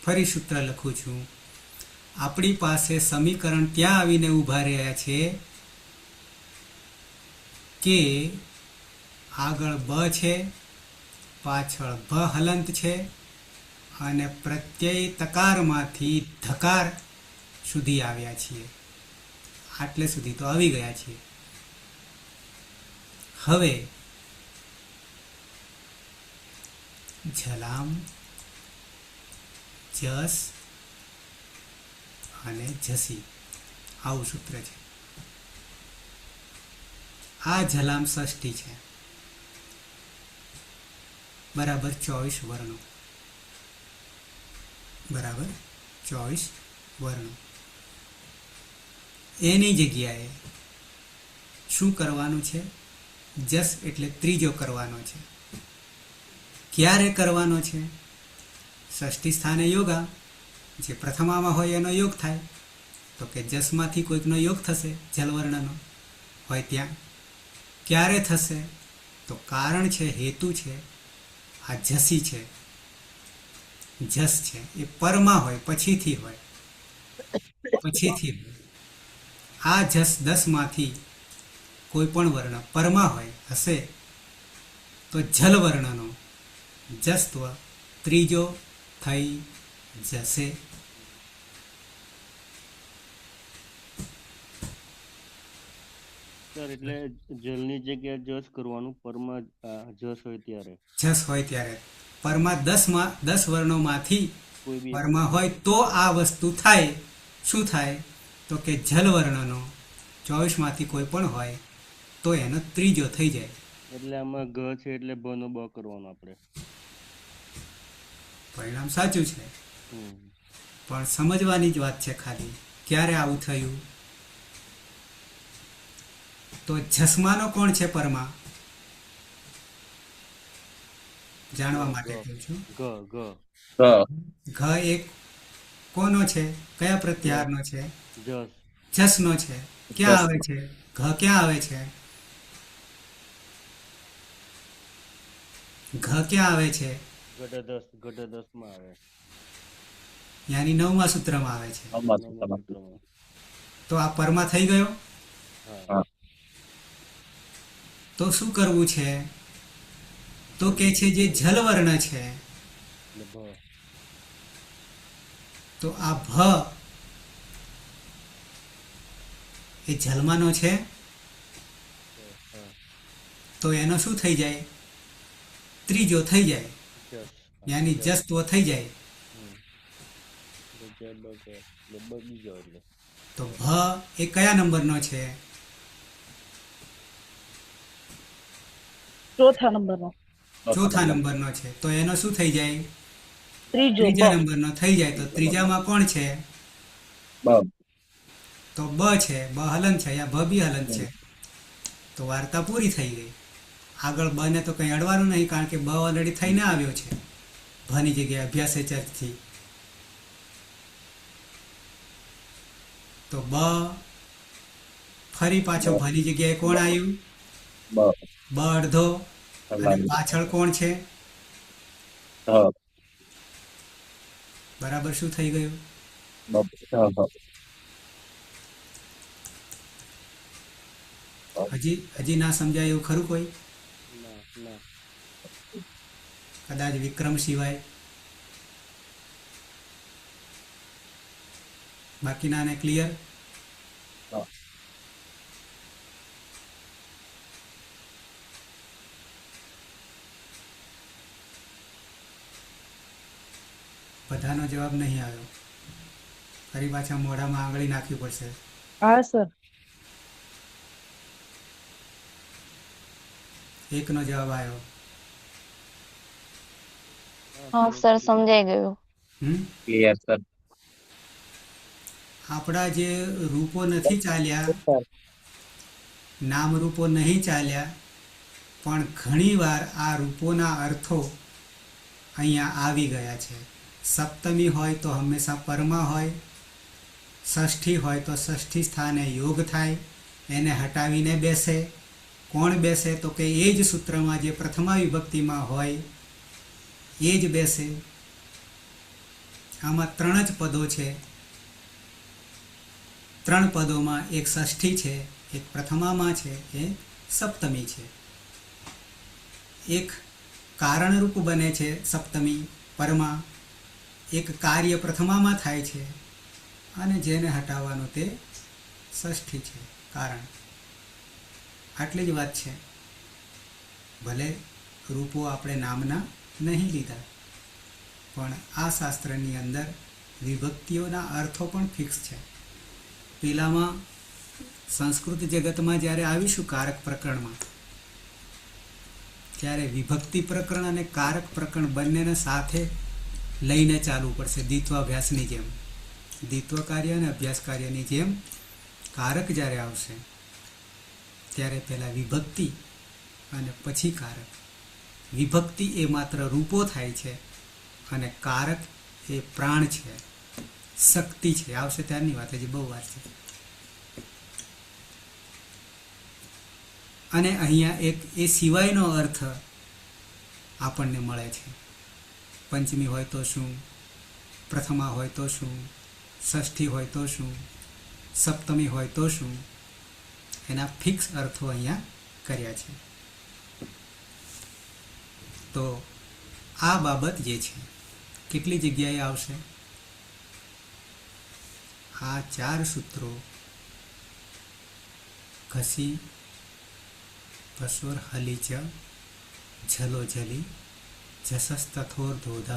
ફરી સૂત્ર લખું છું. આપણી પાસે સમીકરણ ત્યાં આવીને ઊભા રહ્યા છે કે આગળ બ છે, પાછળ ભ હલંત છે, અને પ્રત્યય તકારમાંથી ધકાર સુધી આવ્યા છીએ. આટલે સુધી તો આવી ગયા છીએ. હવે જલામ, જસ અને જસી, આવું સૂત્ર છે. આ જલામ ષષ્ઠી છે, બરાબર 24 વર્ણો, બરાબર 24 વર્ણો. એની જગ્યાએ શું કરવાનું છે? જસ એટલે ત્રીજો કરવાનો છે. ક્યારે કરવાનો છે? ષષ્ઠી સ્થાને યોગા, જે પ્રથમામાં હોય એનો યોગ થાય, તો કે જસમાંથી કોઈકનો યોગ થશે, જલવર્ણનો હોય ત્યાં. ક્યારે થશે? તો કારણ છે, હેતુ છે, આ જસી છે, જસ છે, એ પરમાં હોય, પછીથી હોય, પછીથી હોય. આ જસ 10માંથી કોઈ પણ વર્ણ પરમાં હોય હશે તો જલવર્ણનો જસ્ત્વ ત્રીજો થઈ જશે. સર એટલે જલની જગ્યાએ જસ કરવાનું, પરમાં જસ હોય ત્યારે. જસ હોય ત્યારે પરમાં 10 વર્ણોમાંથી કોઈ બી પરમાં હોય તો આ વસ્તુ થાય. શું થાય? તો કે જલવર્ણનો 24માંથી કોઈ પણ હોય તો એનો ત્રીજો થઈ જાય. એટલે આમાં ગ છે એટલે બ નો બ કરવાનો આપણે. પરિણામ સાચું છે, હમ. પણ સમજવાની જ વાત છે ખાલી. ક્યારે આવું થયું? તો જસમાનો કોણ છે પરમાં? જાણવા માટે કહું છું. ગ ગ ગ ઘ એક કોનો છે? કયા પ્રત્યાહારનો છે? જસ. જસનો છે. ક્યાં આવે છે? ઘ ક્યાં આવે છે? ઘ ક્યાં આવે છે? ઘટદસ માં આવે. યાની 9મા સૂત્રમાં આવે છે. નવમા નવમા સૂત્રમાં. સૂત્રમાં. તો આ પરમાં થઈ ગયો. હા. તો શું કરવું છે? તો કે છે જે જલવર્ણ છે, એટલે ભ. તો આ ભ એ જલમાનો છે, હા. તો એનો શું થઈ જાય? ત્રીજો થઈ જાય, જસ. યાની જસ્ત્વ થઈ જાય. હમ. એટલે જ બ કે એટલે બ બીજો એટલે. તો ભ એ કયા નંબરનો છે? ચોથા નંબરનો. ચોથા નંબરનો છે. તો એનો શું થઈ જાય? ત્રીજો ત્રીજા બ. નંબરનો થઈ જાય. તો ત્રીજામાં કોણ છે? બ તો બ છે. બ હલન છે, યા ભ બી હલન છે. તો વાર્તા પૂરી થઈ ગઈ. આગળ બ ને તો કંઈ અડવાનું નહીં, કારણ કે બ ઓલરેડી થઈને આવ્યો છે ભની જગ્યાએ અભ્યાસ ચર્ચથી. તો બ ફરી પાછો ભની જગ્યાએ કોણ આવ્યું? બ બ અડધો. અને પાછળ કોણ છે? ધ બરાબર શું થઈ ગયું? બ ધ હજી ના સમજાય એવું ખરું કોઈ? ના ના. કદાચ વિક્રમ સિવાય બાકીનાને ક્લિયર? હા. બધાનો જવાબ નહીં આવ્યો. ફરી પાછા મોઢામાં આંગળી નાખવી પડશે. હા સર. એકનો જવાબ આવ્યો. હા સર, સમજાઈ ગયું. Clear sir. આપણા જે રૂપો નથી ચાલ્યા, નામ રૂપો નહીં ચાલ્યા, પણ ઘણીવાર આ રૂપોના અર્થો અહીંયા આવી ગયા છે. સપ્તમી હોય તો હંમેશા પરમાં હોય, ષષ્ઠી હોય તો ષષ્ઠી સ્થાને યોગ થાય, એને હટાવીને બેસે. કોણ બેસે? તો કે એ જ સૂત્રમાં જે પ્રથમા વિભક્તિમાં હોય એ જ બેસે. આમાં 3 જ પદો છે. 3 પદોમાં એક ષષ્ઠી છે, એક પ્રથમામાં છે, એક સપ્તમી છે. એક કારણરૂપ બને છે સપ્તમી પરમાં, એક કાર્ય પ્રથમામાં થાય છે, અને જેને હટાવવાનું તે ષષ્ઠી છે, કારણ. આટલી જ વાત છે. ભલે રૂપો આપણે નામના નહીં લીધા, પણ આ શાસ્ત્રની અંદર વિભક્તિઓના અર્થો પણ ફિક્સ છે. પેલામાં સંસ્કૃત જગતમાં જ્યારે આવીશું કારક પ્રકરણમાં, ત્યારે વિભક્તિ પ્રકરણ અને કારક પ્રકરણ બંનેને સાથે લઈને ચાલવું પડશે. દ્વિત્વાભ્યાસની જેમ, દ્વિત્વ કાર્ય અને અભ્યાસ કાર્યની જેમ કારક જ્યારે આવશે ત્યારે પહેલાં વિભક્તિ અને પછી કારક. વિભક્તિ એ માત્ર રૂપો થાય છે અને કારક એ પ્રાણ છે, શક્તિ છે. આવશે ત્યારની વાત, હજી બહુ વાર છે. અને અહીંયા એક એ સિવાયનો અર્થ આપણને મળે છે. પંચમી હોય તો શું, પ્રથમા હોય તો શું, ષષ્ઠી હોય તો શું, સપ્તમી હોય તો શું, એના ફિક્સ અર્થો અહીંયા કર્યા છે. તો આ બાબત જે છે કેટલી જગ્યાએ આવશે? આ 4 સૂત્રો ઘસી ભસ્વર હલી ચ ઝલો ઝલી જસસ્તથોર ધોધ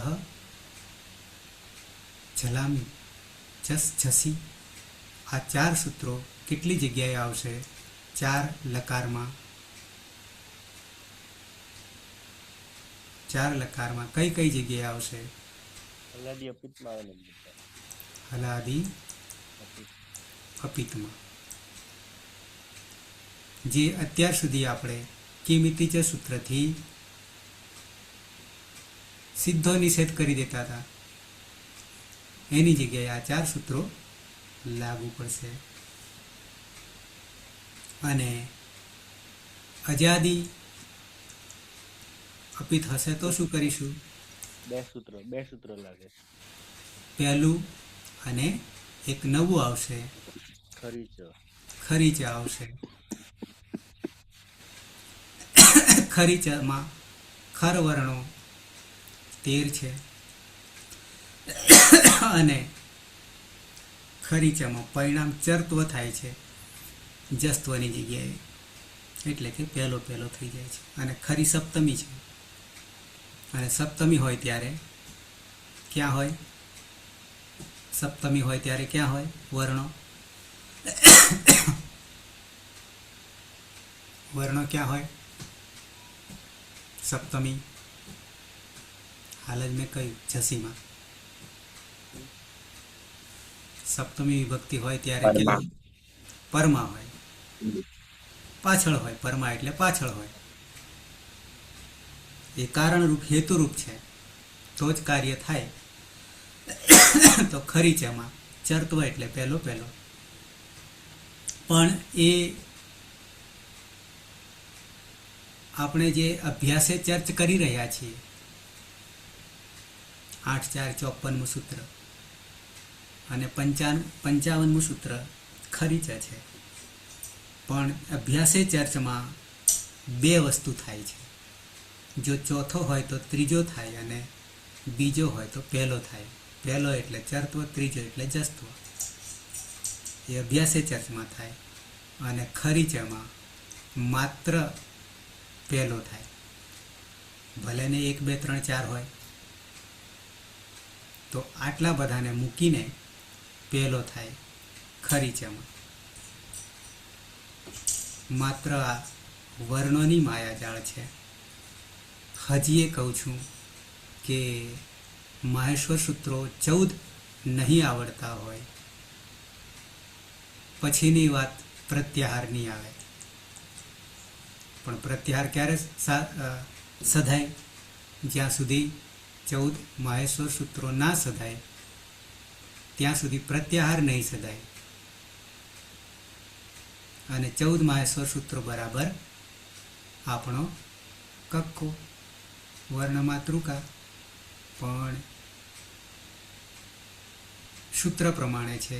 ઝલામી જસ ઝસી. આ 4 સૂત્રો કેટલી જગ્યાએ આવશે? 4 લકારમાં. 4 લકારમાં કઈ કઈ જગ્યાએ આવશે? હલાદી અપિતમાં આવે ને બધા. હલાદી અપિતમાં. જે અત્યાર સુધી આપણે કિમિતિ ચ સૂત્રથી સીધો નિષેધ કરી દેતા હતા, એની જગ્યાએ આ 4 સૂત્રો લાગુ પડશે. અને અજાદી અપિત હશે તો શું કરીશું? 2 સૂત્ર લાગે. પહેલું અને એક નવું આવશે, ખરી ચ. ખરીચ આવશે. ખરીચમાં ખર વર્ણો 13 છે અને ખરીચામાં પરિણામ ચરત્વ થાય છે જસ્ત્વની જગ્યાએ, એટલે કે પહેલો થઈ જાય છે. અને ખરી સપ્તમી છે, અને સપ્તમી હોય ત્યારે ક્યાં હોય? સપ્તમી હોય ત્યારે ક્યાં હોય વર્ણો? વર્ણો ક્યાં હોય સપ્તમી? હાલ જ મેં કહ્યું જસીમાં. સપ્તમી વિભક્તિ હોય ત્યારે પરમાં. પરમાં હોય, પાછળ હોય. પરમાં એટલે પાછળ હોય. એ કારણરૂપ હેતુરૂપ છે, તો જ કાર્ય થાય. તો ખરીચામાં ચરત્વ એટલે પહેલો. પણ એ આપણે જે અભ્યાસે ચર્ચ કરી રહ્યા છીએ, 8-4-54મું સૂત્ર અને 55મું સૂત્ર ખરીચા છે. પણ અભ્યાસે ચર્ચમાં 2 વસ્તુ થાય છે. જો ચોથો હોય તો ત્રીજો થાય, અને બીજો હોય તો પહેલો થાય. પહેલો એટલે ચરત્વ, ત્રીજો એટલે જસ્ત્વ. એ અભ્યાસે ચર્ચમાં થાય. અને ખરીચામાં માત્ર પહેલો થાય. ભલે ને 1, 2, 3, 4 હોય, તો આટલા બધાને મૂકીને પહેલો થાય ખરીચામાં. માત્ર આ વર્ણોની માયાજાળ છે. હજી એ કહું છું કે માહેશ્વર સૂત્રો 14 નહીં આવડતા હોય, પછીની વાત પ્રત્યાહારની આવે. પણ પ્રત્યાહાર ક્યારે સધાય? જ્યાં સુધી 14 માહેશ્વર સૂત્રો ના સધાય ત્યાં સુધી પ્રત્યાહાર નહીં સધાય. અને 14 માહેશ્વર સૂત્રો બરાબર આપણો કક્કો, વર્ણમાતૃકા. પણ સૂત્ર પ્રમાણે છે.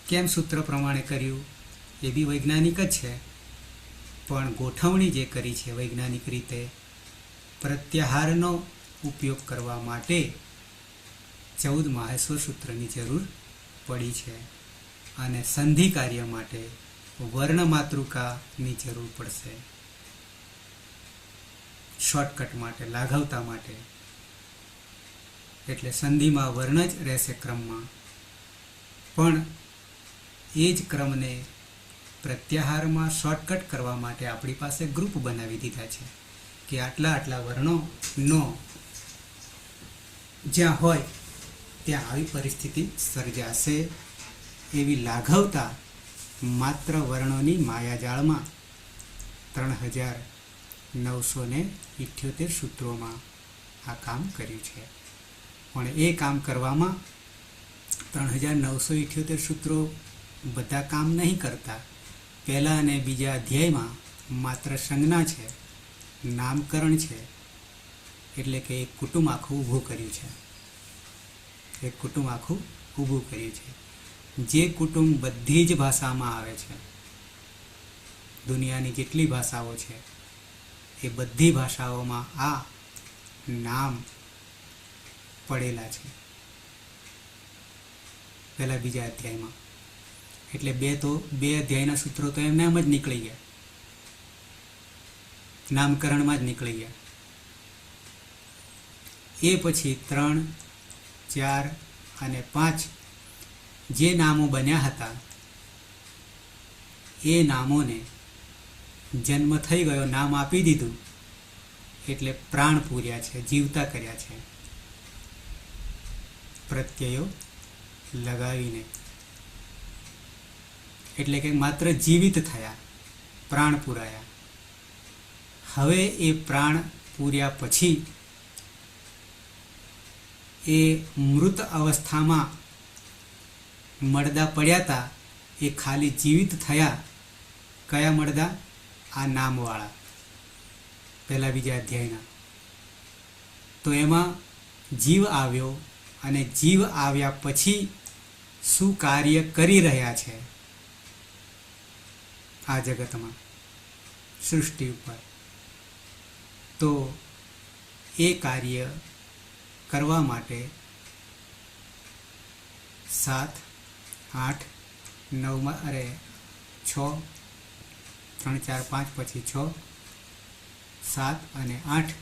કેમ સૂત્ર પ્રમાણે કર્યું એ બી વૈજ્ઞાનિક જ છે, પણ ગોઠવણી જે કરી છે વૈજ્ઞાનિક રીતે, પ્રત્યાહારનો ઉપયોગ કરવા માટે 14 માહેશ્વર સૂત્રની જરૂર પડી છે. અને સંધિ કાર્ય માટે વર્ણમાતૃકાની જરૂર પડશે, શોર્ટકટ માટે, લાઘવતા માટે. એટલે સંધિમાં વર્ણ જ રહેશે ક્રમમાં, પણ એ જ ક્રમને પ્રત્યાહારમાં શોર્ટકટ કરવા માટે આપણી પાસે ગ્રુપ બનાવી દીધા છે કે આટલા આટલા વર્ણોનો જ્યાં હોય ત્યાં આવી પરિસ્થિતિ સર્જાશે એવી લાઘવતા માત્ર વર્ણોની માયાજાળમાં 3978 સૂત્રોમાં આ કામ કર્યું છે. પણ એ કામ કરવામાં 3978 સૂત્રો બધા કામ નહીં કરતા. પહેલા અને બીજા અધ્યાયમાં માત્ર સંજ્ઞા છે, નામકરણ છે, એટલે કે એક કુટુંબ આખું ઊભું કર્યું છે. એક કુટુંબ આખું ઊભું કર્યું છે. જે કુટુંબ બધી જ ભાષામાં આવે છે, દુનિયાની જેટલી ભાષાઓ છે એ બધી ભાષાઓમાં આ નામ પડેલા છે પહેલા બીજા અધ્યાયમાં. એટલે બે અધ્યાયના સૂત્રો તો એમને એમ જ નીકળી ગયા, નામકરણમાં જ નીકળી ગયા. એ પછી 3, 4 અને 5 જે નામો બન્યા હતા એ નામોને જન્મ થઈ ગયો, નામ આપી દીધું એટલે પ્રાણ પૂર્યા છે, જીવતા કર્યા છે પ્રત્યયો લગાવીને. એટલે કે માત્ર જીવિત થયા, પ્રાણ પૂરાયા. હવે એ પ્રાણ પૂર્યા પછી એ મૃત અવસ્થામાં મળદા પડ્યા હતા એ ખાલી જીવિત થયા. કયા મળદા? આ નામવાળા, પહેલા બીજા અધ્યાયના. તો એમાં જીવ આવ્યો અને જીવ આવ્યા પછી શું કાર્ય કરી રહ્યા છે આ જગતમાં, સૃષ્ટિ ઉપર, તો એ કાર્ય કરવા માટે 7, 8, 9 6, 3, 4, 5 પછી 6, 7 અને 8.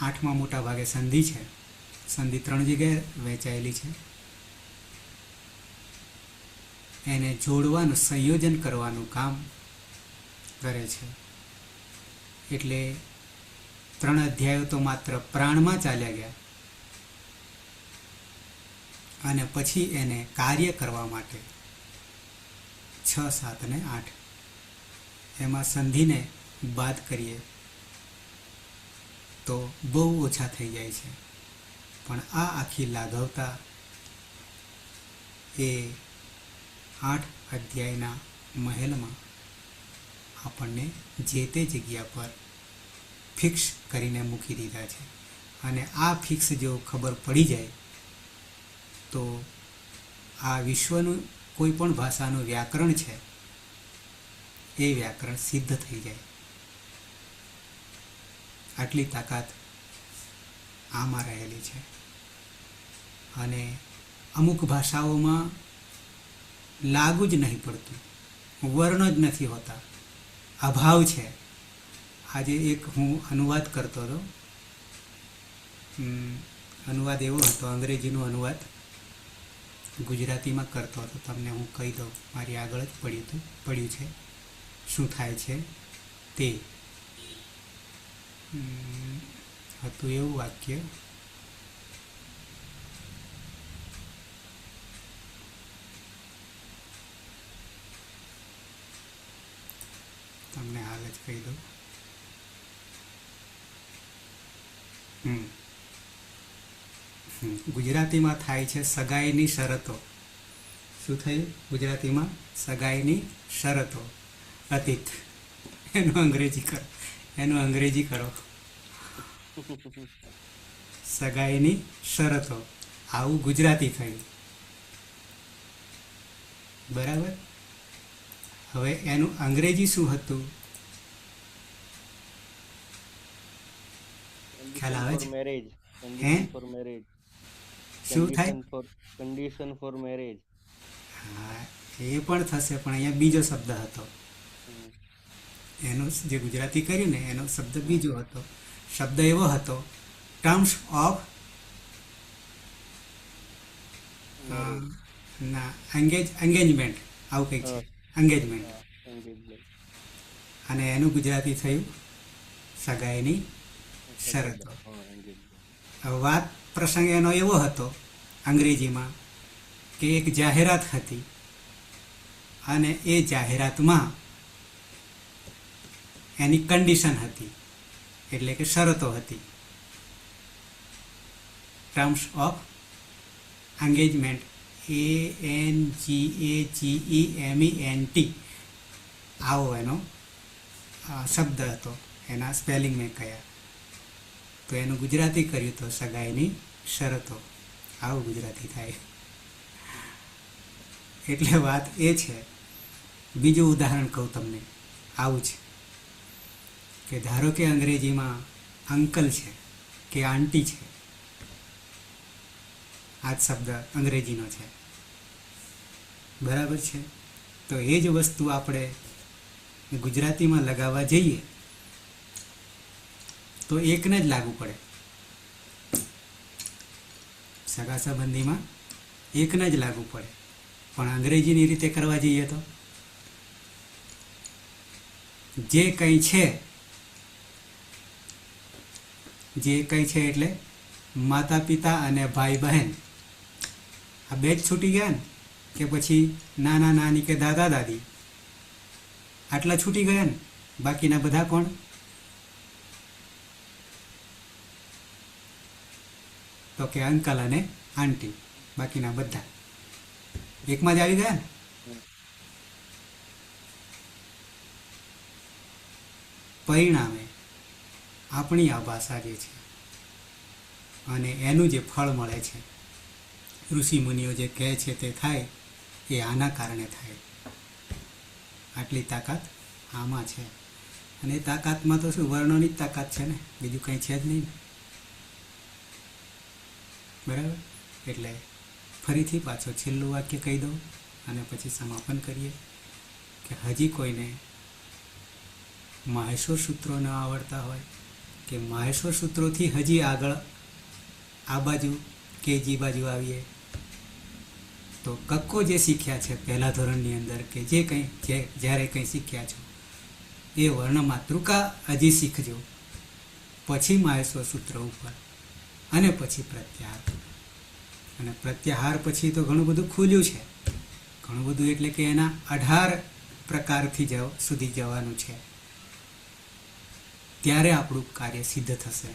8માં મોટા ભાગે સંધિ છે. સંધિ 3 જગ્યાએ વહેંચાયેલી છે. એને જોડવાનું, સંયોજન કરવાનું કામ કરે છે. એટલે 3 અધ્યાયો તો માત્ર પ્રાણમાં ચાલ્યા ગયા અને પછી એને કાર્ય કરવા માટે 6, 7 અને 8 એમાં સંધિને બાદ કરીએ તો બહુ ઓછા થઈ જાય છે. પણ આ આખી લાઘવતા એ 8 અધ્યાયના મહેલમાં આપણને જે તે જગ્યા પર ફિક્સ કરીને મૂકી દીધા છે. અને આ ફિક્સ જો ખબર પડી જાય તો આ વિશ્વનું કોઈ પણ ભાષાનું વ્યાકરણ છે એ વ્યાકરણ સિદ્ધ થઈ જાય. આટલી તાકાત આમાં રહેલી છે. અને અમુક ભાષાઓમાં લાગુ જ નહીં પડતું, વર્ણ જ નથી હોતા, અભાવ છે. આજે એક હું અનુવાદ કરતો હતો, અનુવાદ એવો હતો, અંગ્રેજીનો અનુવાદ ગુજરાતીમાં કરતો હતો. તમને હું કહી દઉં, મારી આગળ જ પડ્યું છે શું થાય છે તે. હતું એવું વાક્ય, તમને હાલ જ કહી દઉં. ગુજરાતીમાં થાય છે સગાઈની શરતો. શું થયું ગુજરાતીમાં? સગાઈની શરતો. અતીત. એનું અંગ્રેજી કરો. સગાઈની શરતો, આવું ગુજરાતી થયું. બરાબર. હવે એનું અંગ્રેજી શું હતું? ખ્યાલ આવે છે? મેરેજ. હે? For marriage. શું થાય? Condition for marriage. હા, એ પણ થશે, પણ અહીંયા બીજો શબ્દ હતો. એનો જે ગુજરાતી કર્યું ને એનો શબ્દ બીજો હતો. શબ્દ એવો હતો, ટર્મ્સ ઓફ ના એંગેજમેન્ટ, આવું કંઈક છે. એંગેજમેન્ટ. engagement. અને એનું ગુજરાતી થયું સગાઈની શરતો. હા, engagement. હવે વાત પ્રસંગ એનો એવો હતો અંગ્રેજીમાં કે એક જાહેરાત હતી અને એ જાહેરાતમાં એની કન્ડિશન હતી, એટલે કે શરતો હતી. ટર્મ્સ ઓફ એન્ગેજમેન્ટ, ANGAGEMENT આવો એનો શબ્દ હતો. એના સ્પેલિંગ મેં કયા તો એનું ગુજરાતી કર્યું તો સગાઈની શરતો. આવું ગુજરાતી થાય. એટલે વાત એ છે. બીજું ઉદાહરણ કહું તમને, આવું છે કે ધારો કે અંગ્રેજીમાં અંકલ છે કે આંટી છે, આ જ શબ્દ અંગ્રેજીનો છે, બરાબર છે. તો એ જ વસ્તુ આપણે ગુજરાતીમાં લગાવવા જઈએ તો એકને જ લાગુ પડે. સગા સંબંધીમાં એકને જ લાગુ પડે. પણ અંગ્રેજીની રીતે કરવા જઈએ તો જે કંઈ છે એટલે માતા પિતા અને ભાઈ બહેન આ બે જ છૂટી ગયા ને, કે પછી નાના નાની કે દાદા દાદી આટલા છૂટી ગયા ને, બાકીના બધા કોણ? તો કે અંકલ અને આંટી, બાકીના બધા એકમાં જ આવી ગયા ને. પરિણામે આપણી આ ભાષા જે છે અને એનું જે ફળ મળે છે, ઋષિ મુનિઓ જે કહે છે તે થાય, એ આના કારણે થાય. આટલી તાકાત આમાં છે. અને એ તાકાતમાં તો શું, વર્ણોની જ તાકાત છે ને, બીજું કંઈ છે જ નહીં. બરાબર. એટલે ફરીથી પાછો છેલ્લું વાક્ય કહી દઉં અને પછી સમાપન કરીએ કે હજી કોઈને માહેશ્વર સૂત્રો ન આવડતા હોય કે માહેશ્વર સૂત્રોથી હજી આગળ આ બાજુ કેજી બાજુ આવીએ તો કક્કો જે શીખ્યા છે પહેલા ધોરણની અંદર, કે જે કંઈ જ્યારે કંઈ શીખ્યા છો એ વર્ણ માતૃકા હજી શીખજો, પછી માહેશ્વર સૂત્ર ઉપર અને પછી પ્રત્યાહાર. અને પ્રત્યાહાર પછી તો ઘણું બધું ખુલ્યું છે. ઘણું બધું એટલે કે એના 18 પ્રકારથી સુધી જવાનું છે. ત્યારે આપણું કાર્ય સિદ્ધ થશે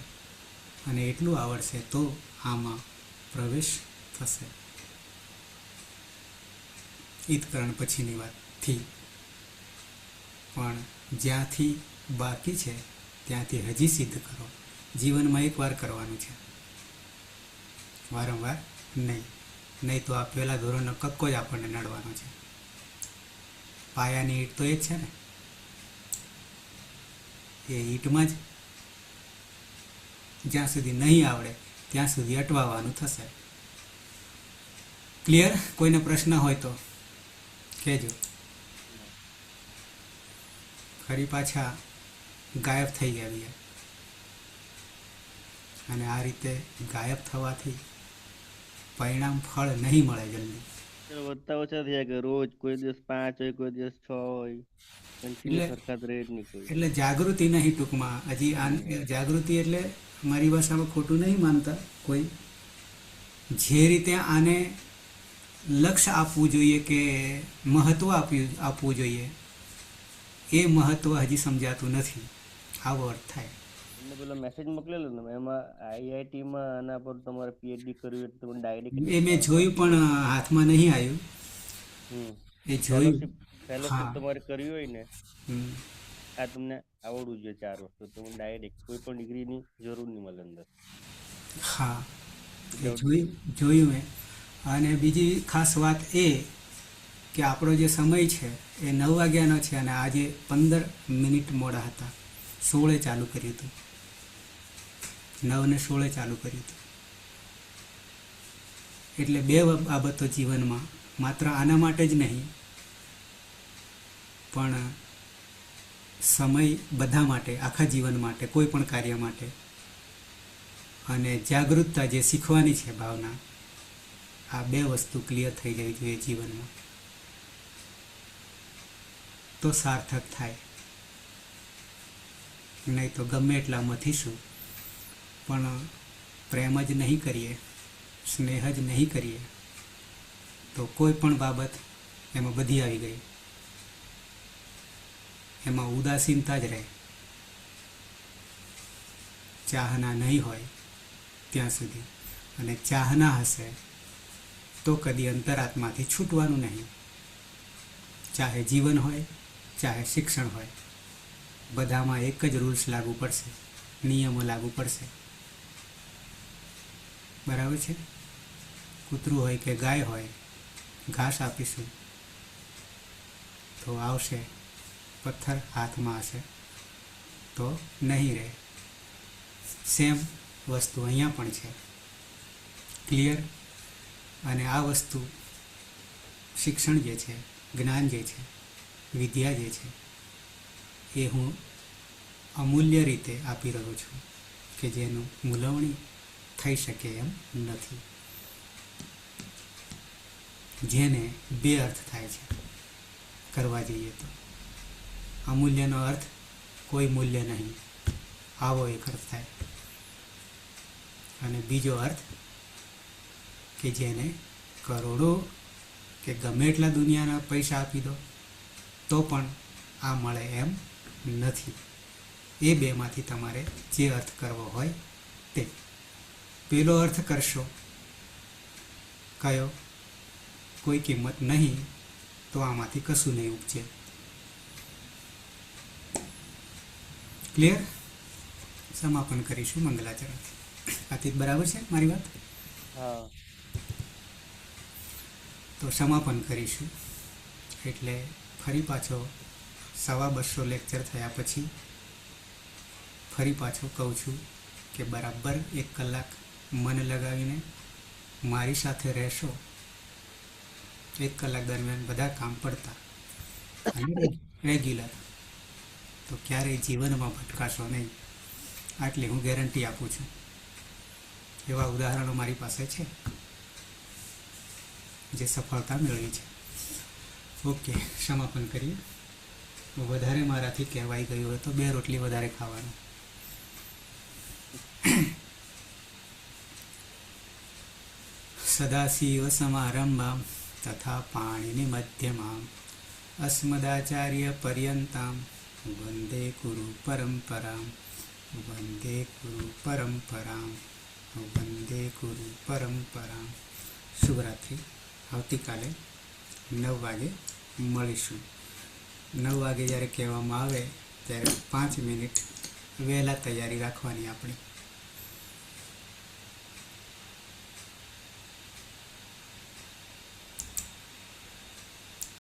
અને એટલું આવડશે તો આમાં પ્રવેશ થશે. ઈતકરણ પછીની વાતથી પણ જ્યાંથી બાકી છે ત્યાંથી હજી સિદ્ધ કરો. જીવનમાં એકવાર કરવાનું છે, વારંવાર નહીં તો આ પહેલા ધોરણનો કક્કો જ આપણને નડવાનો છે. પાયાની ઈંટ તો એ જ છે ને, એ ઈંટમાં જ જ્યાં સુધી નહીં આવડે ત્યાં સુધી અટવાવાનું થશે. ક્લિયર? કોઈને પ્રશ્ન હોય તો કહેજો. ફરી પાછા ગાયબ થઈ ગયા અને આ રીતે ગાયબ થવાથી પરિણામ ફળ નહીં મળે જલ્દી. વધતા ઓછા થયા કે રોજ કોઈ દિવસ 5 હોય, કોઈ દિવસ 6 હોય, સરખા રહે જ નહીં કોઈ. એટલે જાગૃતિ નહીં ટૂંકમાં. હજી જાગૃતિ એટલે મારી ભાષામાં ખોટું નહીં માનતા કોઈ. જે રીતે આને લક્ષ્ય આપવું જોઈએ કે મહત્વ આપવું જોઈએ, એ મહત્વ હજી સમજાતું નથી. આવો અર્થ થાય. તમને પેલો મેસેજ મોકલેલો ને, એમાં IIT માં આના પર તમારે PhD કર્યું એટલે તમને ડાયરેક્ટ એ મેં જોયું પણ હાથમાં નહીં આવ્યું. એ જોયું. ફેલોશિપ તમારે કર્યું હોય ને, આ તમને આવડવું જોઈએ 4 વર્ષ, તો તમને ડાયરેક્ટ કોઈ પણ ડિગ્રીની જરૂર નહીં મળે અંદર. હા, એ જોયું મેં. અને બીજી ખાસ વાત એ કે આપણો જે સમય છે એ 9 વાગ્યાનો છે અને આજે 15 મિનિટ મોડા હતા. 16 ચાલુ કર્યું હતું, 9 ને 16 ચાલુ કર્યું હતું. એટલે 2 બાબતો જીવનમાં, માત્ર આના માટે જ નહીં પણ સમય બધા માટે, આખા જીવન માટે, કોઈ પણ કાર્ય માટે. અને જાગૃતતા જે શીખવાની છે ભાવના, આ 2 વસ્તુ ક્લિયર થઈ જવી જોઈએ જીવનમાં. તો સાર્થક થાય, નહીં તો ગમે એટલા મથીશું પણ પ્રેમ જ નહીં કરીએ, સ્નેહ જ નહીં કરીએ તો કોઈ પણ બાબત એમાં બધી આવી ગઈ, એમાં ઉદાસીનતા જ રહે. ચાહના નહીં હોય ત્યાં સુધી, અને ચાહના હશે તો કદી અંતરાત્માથી છૂટવાનું નહીં. ચાહે જીવન હોય, ચાહે શિક્ષણ હોય, બધામાં એક જ રૂલ્સ લાગુ પડશે, નિયમો લાગુ પડશે. બરાબર છે? કૂતરું હોય કે ગાય હોય, ઘાસ આપીશું તો આવશે, પથ્થર હાથમાં હશે તો નહીં રહે. સેમ વસ્તુ અહીંયા પણ છે. ક્લિયર? અને આ વસ્તુ શિક્ષણ જે છે, જ્ઞાન જે છે, વિદ્યા જે છે, એ હું અમૂલ્ય રીતે આપી રહ્યો છું કે જેનું મૂલવણી થઈ શકે એમ નથી. જેને બે અર્થ થાય છે કરવા જઈએ તો. અમૂલ્યનો અર્થ કોઈ મૂલ્ય નહીં, આવો એક અર્થ થાય. અને બીજો અર્થ કે જેને કરોડો કે ગમે એટલા દુનિયાના પૈસા આપી દો તો પણ આ મળે એમ નથી. એ બેમાંથી તમારે જે અર્થ કરવો હોય તે. પેલો અર્થ કરશો કયો, કોઈ કિંમત નહીં, તો આમાંથી કશું નહીં ઉપજે. ક્લિયર? સમાપન કરીશું મંગલાચરણથી. આથી બરાબર છે મારી વાત? હા. તો સમાપન કરીશું એટલે ફરી પાછો 250 લેક્ચર થયા પછી ફરી પાછો કહું છું કે બરાબર 1 કલાક મન લગાવીને મારી સાથે રહેશો. 1 કલાક દરમિયાન બધા કામ પડતા અને રેગ્યુલર, તો ક્યારેય જીવનમાં ભટકાશો નહીં, આટલી હું ગેરંટી આપું છું. એવા ઉદાહરણો મારી પાસે છે જે સફળતા મેળવી છે. ઓકે, સમાપન કરીએ. વધારે મારાથી કહેવાઈ ગયું હોય તો 2 રોટલી વધારે ખાવાનું. સદાશિવ સમારંભામ તથા પાણીની મધ્યમામ અસ્મદાચાર્ય પર્યંતામ વંદે ગુરુ પરંપરામ, વંદે ગુરુ પરંપરામ, વંદે ગુરુ પરંપરામ. શુભરાત્રિ. આવતીકાલે 9 વાગે મળીશું. 9 વાગે જ્યારે કહેવામાં આવે ત્યારે 5 મિનિટ વહેલા તૈયારી રાખવાની આપણે.